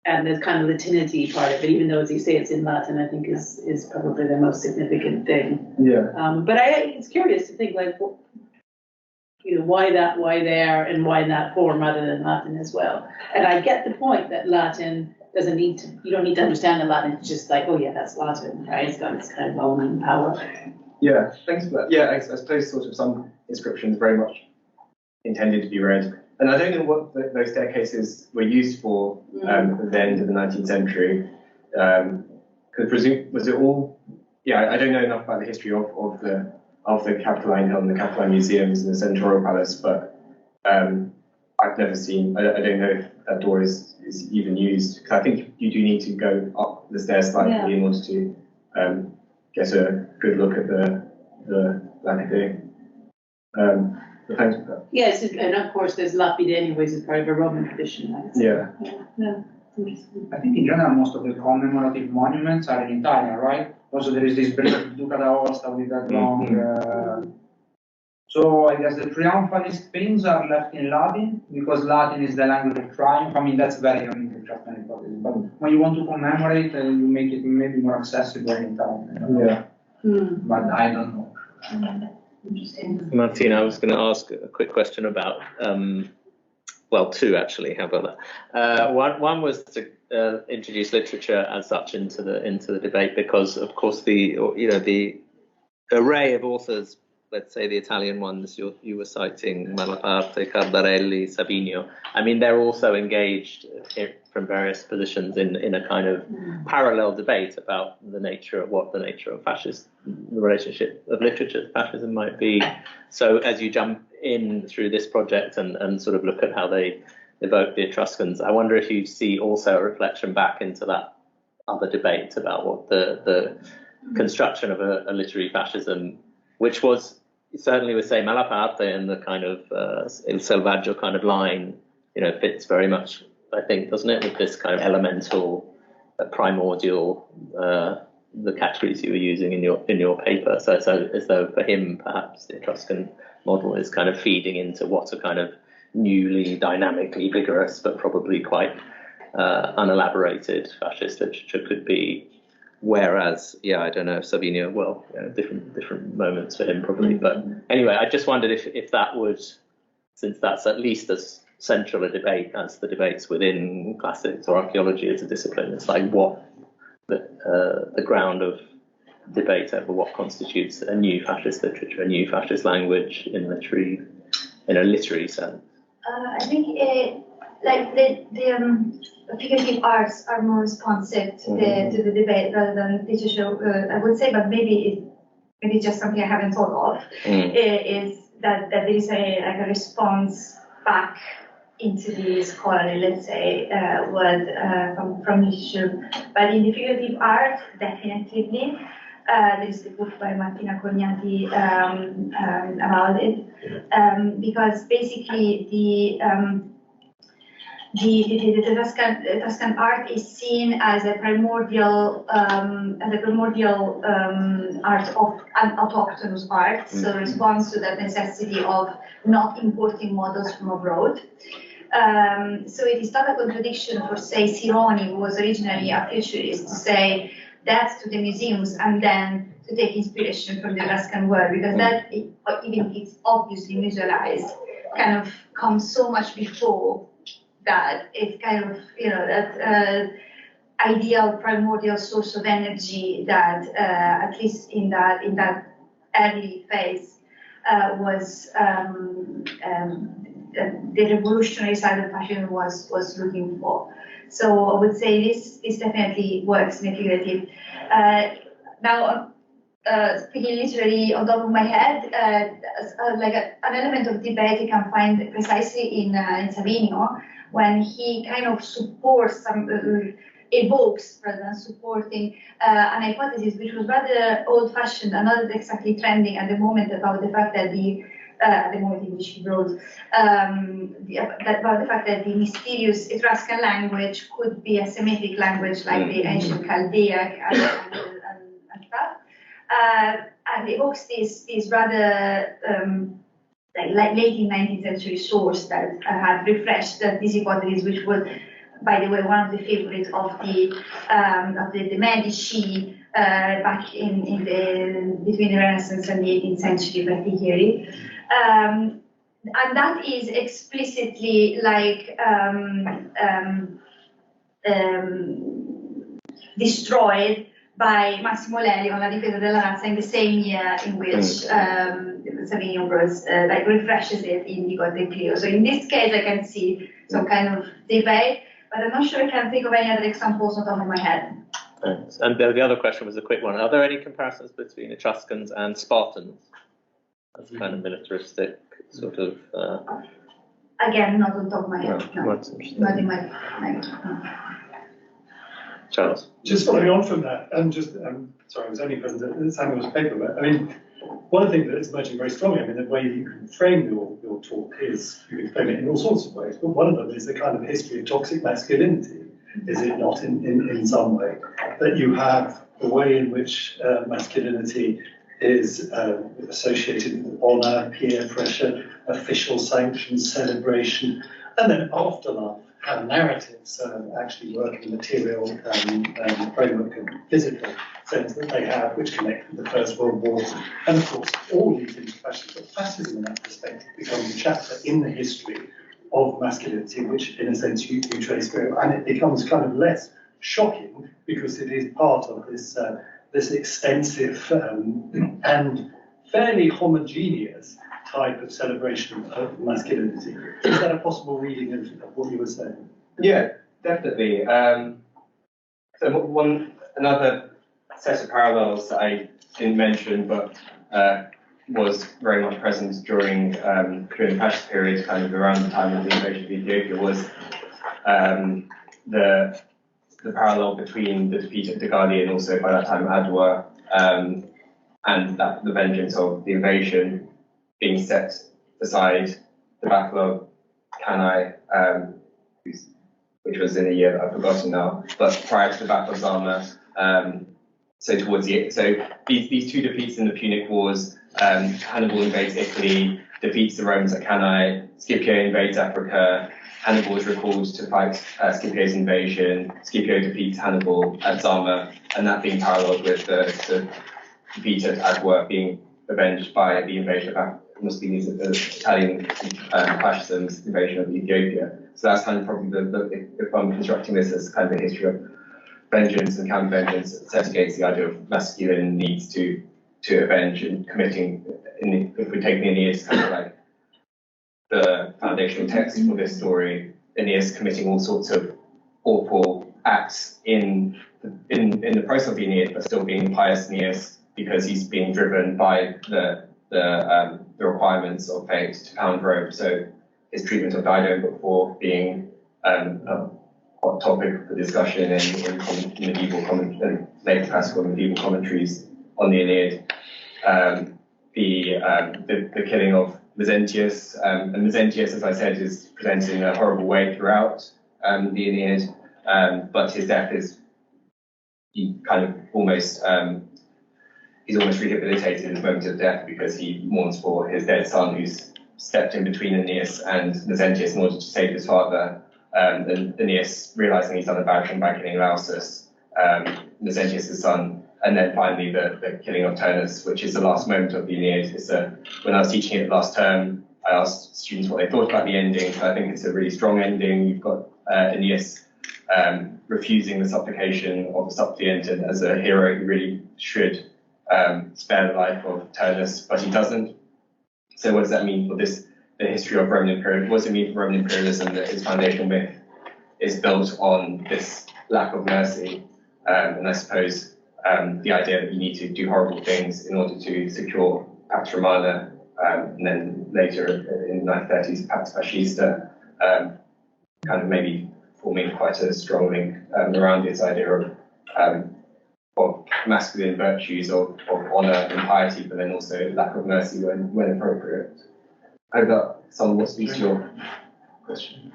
Speaker 7: and the kind of Latinity part of it, even though, as you say, it's in Latin, I think is probably the most significant thing.
Speaker 4: Yeah.
Speaker 7: But it's curious to think why there and why in that form rather than Latin as well. And I get the point that Latin you don't need to understand the Latin. It's just oh yeah, that's Latin, right? It's got its kind of own power.
Speaker 4: Yeah, thanks for that. Yeah, I suppose sort of some inscriptions very much intended to be read. And I don't know what those staircases were used for at the end of the 19th century. Because was it all? Yeah, I don't know enough about the history of the Capitoline Hill and the Capitoline Museums and the Senatorial Palace, but I've never seen. I don't know if that door is even used. Because I think you do need to go up the stairs slightly in order to get a good look at the lapide. Thanks for that.
Speaker 7: Yes, and of course there's lapide anyways as part of a Roman tradition, right?
Speaker 4: Yeah.
Speaker 7: Interesting.
Speaker 3: I think in general most of the commemorative monuments are in Italian, right? Also there is this bridge of Duca d'Aosta with that long. So I guess the triumphalist things are left in Latin because Latin is the language of triumph. I mean that's very interesting hypothesis. But when you want to commemorate, you make it maybe more accessible in Italian.
Speaker 4: Yeah.
Speaker 3: But I don't know.
Speaker 7: Interesting.
Speaker 1: Martina, I was going to ask a quick question about, two actually. How about that? One was to introduce literature as such into the debate because, of course, the array of authors. Let's say the Italian ones you were citing, Malaparte, Cardarelli, Savigno. I mean, they're also engaged from various positions in a kind of parallel debate about what the nature of fascist, the relationship of literature to fascism might be. So as you jump in through this project and sort of look at how they evoke the Etruscans, I wonder if you see also a reflection back into that other debate about what the construction of a literary fascism, which was certainly with, say, Malaparte and the kind of Il Selvaggio kind of line, fits very much, I think, doesn't it, with this kind of elemental, primordial, the categories you were using in your paper. So as though for him, perhaps the Etruscan model is kind of feeding into what a kind of newly, dynamically vigorous, but probably quite unelaborated fascist literature could be. Whereas, I don't know, Savigno, different moments for him probably. But anyway, I just wondered if that would, since that's at least as central a debate as the debates within classics or archaeology as a discipline, it's like what the ground of debate over what constitutes a new fascist literature, a new fascist language in a literary sense.
Speaker 2: I think like the figurative arts are more responsive to the debate rather than literature, I would say, but maybe just something I haven't thought of, is that there is a response back into the scholarly, let's say, world from literature. But in the figurative art, definitely. There is the book by Martina about it, because basically the Etruscan art is seen as a primordial art of an autochthonous art, so responds to that necessity of not importing models from abroad. So it is not a contradiction for, say, Sironi, who was originally a futurist, to say that to the museums and then to take inspiration from the Etruscan world, because that, even if it's obviously musealized, kind of comes so much before that. It's kind of, that ideal primordial source of energy that, at least in that early phase, was the revolutionary side of fashion was looking for. So I would say this definitely works in a figurative. Now, speaking literally on top of my head, like an element of debate you can find precisely in Savigno, when he kind of supports evokes rather than supporting an hypothesis which was rather old-fashioned and not exactly trending at the moment, about the fact that at the moment in which he wrote, about the fact that the mysterious Etruscan language could be a Semitic language like the ancient Chaldaic and stuff. And evokes this rather like late 19th century source that had refreshed this hypothesis, which was, by the way, one of the favorites of the Medici back in between the Renaissance and the 18th century, particularly. And that is explicitly like destroyed by Massimo Lelio on La difesa della razza in the same year in which Savigno like refreshes it in Nico de Clio. So in this case, I can see some kind of debate, but I'm not sure I can think of any other examples on top of my head.
Speaker 1: Thanks. And the other question was a quick one. Are there any comparisons between Etruscans and Spartans? That's kind of militaristic sort of.
Speaker 2: Again, not on top of my head. No,
Speaker 1: not
Speaker 2: in my mind.
Speaker 1: Charles.
Speaker 8: Just following on from that, and sorry, I was only present at Samuel's paper, but I mean, one thing that is emerging very strongly, I mean, the way that you can frame your talk is, you can frame it in all sorts of ways, but one of them is the kind of history of toxic masculinity, is it not, in some way? That you have the way in which masculinity is associated with honour, peer pressure, official sanctions, celebration, and then afterlife, how narratives actually work in the material framework and physical sense that they have, which connect with the First World War. And of course, all these into fascism, but fascism in that perspective becomes a chapter in the history of masculinity, which in a sense you trace very well, and it becomes kind of less shocking because it is part of this this extensive and fairly homogeneous type of celebration of masculinity. Is that a possible reading of what you were saying?
Speaker 4: Yeah, definitely. So another set of parallels that I didn't mention, but was very much present during the fascist period, kind of around the time of the invasion of Ethiopia, was the parallel between the defeat of Degali and also by that time Adwa, and the vengeance of the invasion being set aside, the Battle of Cannae, which was in a year that I've forgotten now, but prior to the Battle of Zama. So these two defeats in the Punic Wars, Hannibal invades Italy, defeats the Romans at Cannae, Scipio invades Africa, Hannibal is recalled to fight Scipio's invasion, Scipio defeats Hannibal at Zama, and that being paralleled with the defeat at Adwa being avenged by the invasion of Mussolini's Italian fascism's invasion of Ethiopia. So that's kind of probably if I'm constructing this as kind of a history of vengeance and counter-vengeance set against the idea of masculine needs to avenge and committing, if we take the Aeneid as kind of like the foundational text for this story, Aeneas committing all sorts of awful acts in the process of the Aeneid, but still being pious Aeneas because he's being driven by the requirements of fate to pound Rome. So his treatment of Dido before being a hot topic for discussion in medieval later classical and medieval commentaries on the Aeneid. The killing of Mezentius, and Mezentius, as I said, is presented in a horrible way throughout the Aeneid, but his death is he's almost rehabilitated in his moment of death because he mourns for his dead son who's stepped in between Aeneas and Mezentius in order to save his father. And Aeneas, realizing he's done a bad thing by killing Lausus, Mezentius' son, and then finally the killing of Turnus, which is the last moment of the Aeneid. When I was teaching it last term, I asked students what they thought about the ending. So I think it's a really strong ending. You've got Aeneas refusing the supplication of the suppliant, and as a hero, he really should spare the life of Turnus, but he doesn't. So what does that mean for the history of Roman imperialism? What does it mean for Roman imperialism that its foundational myth is built on this lack of mercy? And I suppose the idea that you need to do horrible things in order to secure Pax Romana, and then later in the 1930s, Pax Fascista, kind of maybe forming quite a strong link around this idea of masculine virtues of honor and piety, but then also lack of mercy when appropriate. I hope that somewhat speaks to your question.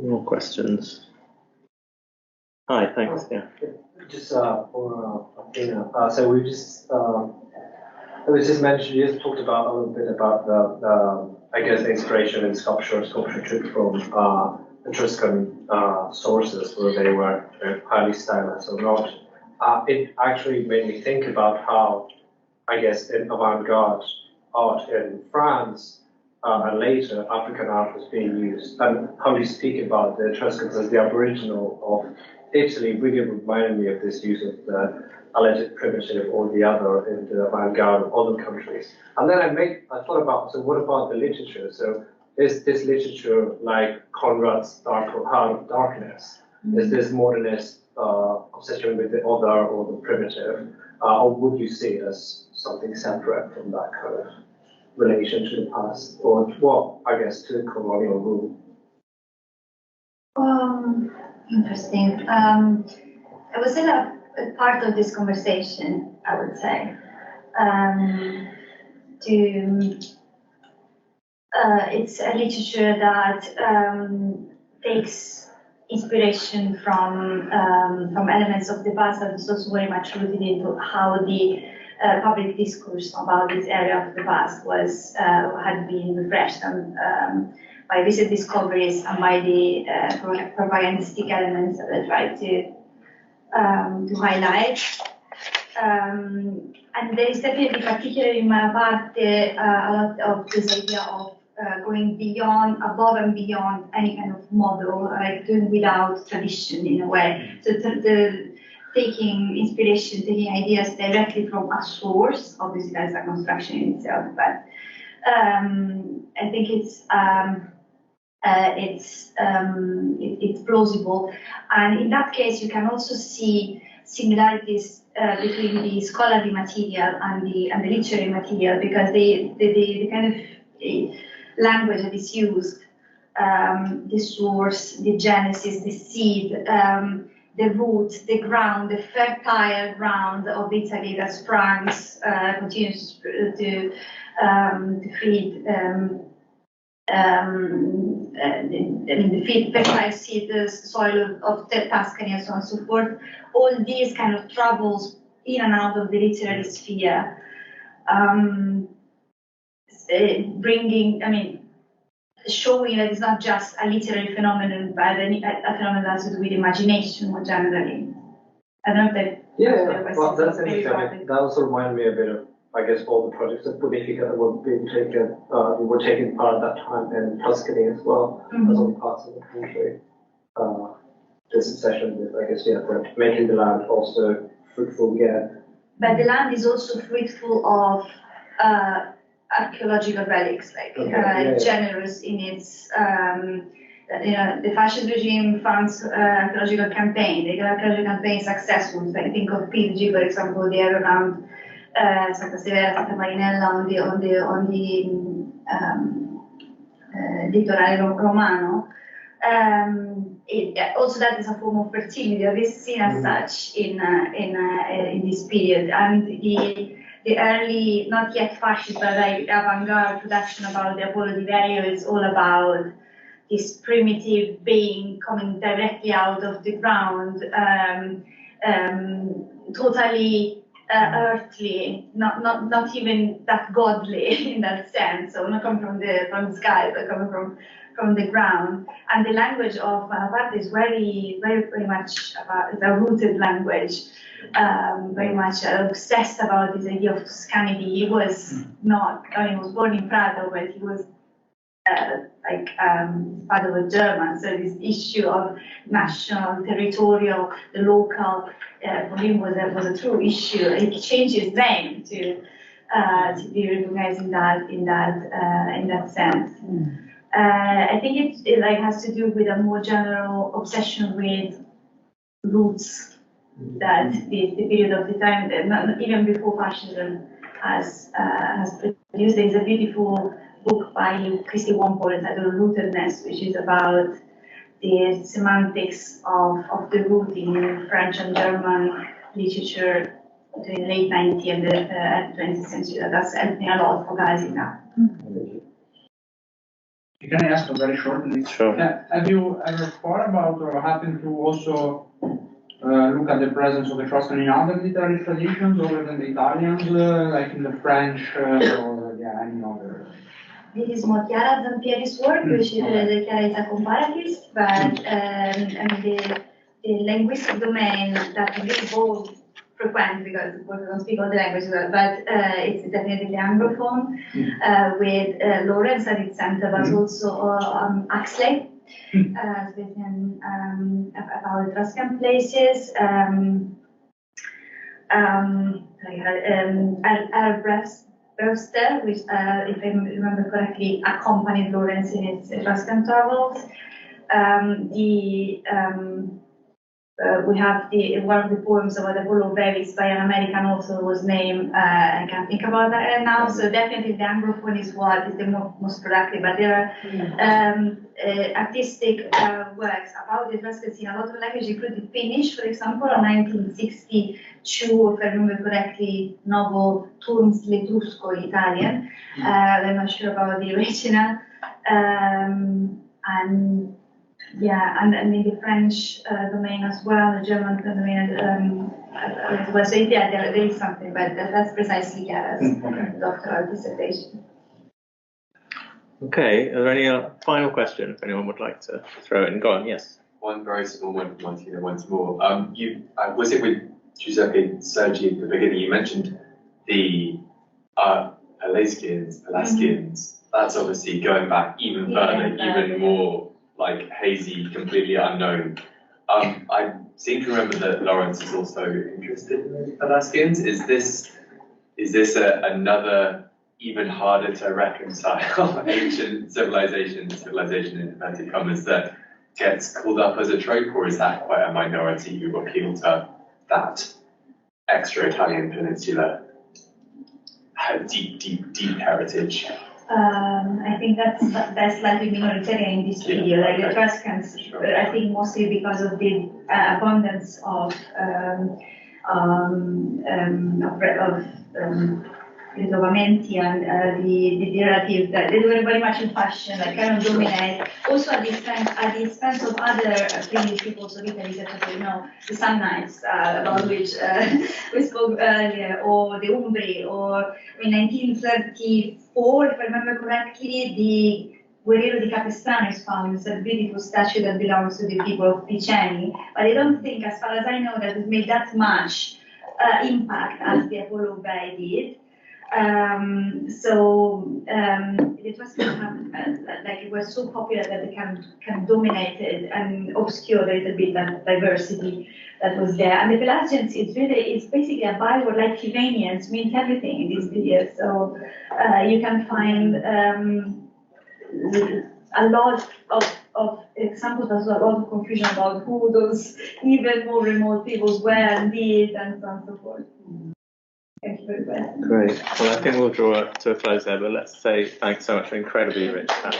Speaker 1: More questions? Hi, thanks. Yeah.
Speaker 9: Just for Martina. So we just it was just mentioned. You just talked about a little bit about the I guess the inspiration in sculpture took from Etruscan sources, whether they were highly stylized or not. It actually made me think about how, I guess, in avant-garde art in France and later African art was being used. And how you speak about the Etruscans as the aboriginal of Italy really reminded me of this use of the alleged primitive or the other in the avant-garde of other countries. And then I thought about, so what about the literature? So is this literature like Conrad's Heart of Darkness? Mm-hmm. Is this modernist obsession with the other or the primitive? Or would you see it as something separate from that kind of relation to the past? Or, well, I guess to the colonial rule?
Speaker 2: Interesting. I was in a part of this conversation, I would say. It's a literature that takes inspiration from elements of the past, but it's also very much rooted into how the public discourse about this area of the past had been refreshed by recent discoveries and by the propagandistic elements that I tried to highlight. And there is definitely, particularly in my part, a lot of this idea of going above and beyond any kind of model, like doing without tradition in a way. So taking inspiration, taking ideas directly from a source. Obviously, that's a construction in itself, but I think it's plausible. And in that case, you can also see similarities between the scholarly material and the literary material, because the kind of language that is used, the source, the genesis, the seed, the root, the ground, the fertile ground of Italy that springs, continues to feed. The fertile seed, the soil of Tuscany, and so on and so forth. All these kind of travels in and out of the literary sphere, showing that it's not just a literary phenomenon, but a phenomenon that has to do with imagination more generally. I don't know if that.
Speaker 9: Well, that's interesting. That also reminded me a bit of, I guess, all the projects of Bonifica that were being taking part at that time in Tuscany as well, as other parts of the country. This obsession with, I guess, making the land also fruitful again.
Speaker 2: But the land is also fruitful of archaeological relics, like
Speaker 9: Okay,
Speaker 2: generous in its. The fascist regime funds archaeological campaign. The archaeological campaign is successful. So I think of PG, for example, they are around Santa Severa, Santa Marinella on the Litorale Romano. Also, that is a form of fertility. It is seen as such in this period, and the early, not yet fascist, but like avant-garde production about the Apollo di Veio is all about this primitive being coming directly out of the ground, totally earthly, not even that godly in that sense. So not coming from the sky, but coming from the ground. And the language of Malaparte is very much about, it's a rooted language, very much obsessed about this idea of Toscanity. He was not, he was born in Prato, but he was part of a German. So this issue of national, territorial, the local, for him was a true issue. He changed his name to be recognized in that sense. I think it has to do with a more general obsession with roots that the period of the time, even before fascism has produced. There is a beautiful book by Christy Wampole entitled Rootedness, which is about the semantics of the root in French and German literature between the late 19th and the 20th century. That's helped me a lot focusing that.
Speaker 3: Can I ask a very shortly?
Speaker 1: Sure.
Speaker 3: Have you ever thought about or happened to also look at the presence of Etruscan in other literary traditions other than the Italians, like in the French or any other?
Speaker 2: This is more Chiara Zampieri's work, which Chiara is a comparatist, but the linguistic domain that we both frequent, because we don't speak all the languages well, but it's definitely Anglophone, with Lawrence at its center, but also Axley, speaking about Etruscan places, Brewster, which, if I remember correctly, accompanied Lawrence in his Etruscan travels. We have one of the poems about the Apollo Bevis by an American author whose name I can't think about that now. So definitely the Anglophone is what is the most productive. But there are artistic works about the Etruscans in a lot of languages, including Finnish, for example, a 1962, if I remember correctly, novel Turns l'Etrusco in Italian. I'm not sure about the original. And in the French domain as well, the German domain as well. So yeah, there is something, but that's precisely Chiara's doctoral dissertation.
Speaker 1: Okay, are there any final questions if anyone would like to throw in? Go on, yes.
Speaker 10: One very small one for Martina once more. Was it with Giuseppe Sergi at the beginning? You mentioned the Pelasgians. That's obviously going back even further, even more like hazy, completely unknown. I seem to remember that Lawrence is also interested in the Pelasgians. Is this another even harder to reconcile ancient civilization in inverted commas that gets called up as a trope, or is that quite a minority who appeal to that extra-Italian peninsula deep heritage?
Speaker 2: I think that's slightly minoritarian in this period. Like the Etruscans, I think mostly because of the abundance of ritrovamenti and the narrative that they were very much in fashion, like kind of dominate. Also at the expense of other Finnish peoples of Italy, such as the Samnites, about which we spoke earlier, or the Umbri, or in 1934, if I remember correctly, the Guerriero di Capestrano is found. It's a beautiful statue that belongs to the people of Piceni, but I don't think, as far as I know, that it made that much impact as the Apollo Bay did. It was like it was so popular that they kind of dominated and obscured a little bit that diversity that was there. And the Pelagians, it's basically a Bible like Hivanians, means everything in these videos. So you can find a lot of examples, as well, a lot of confusion about who those even more remote peoples were and did, and so on and so forth. Thank you very much.
Speaker 1: Great. Well, I think we'll draw to a close there, but let's say thanks so much for an incredibly rich panel.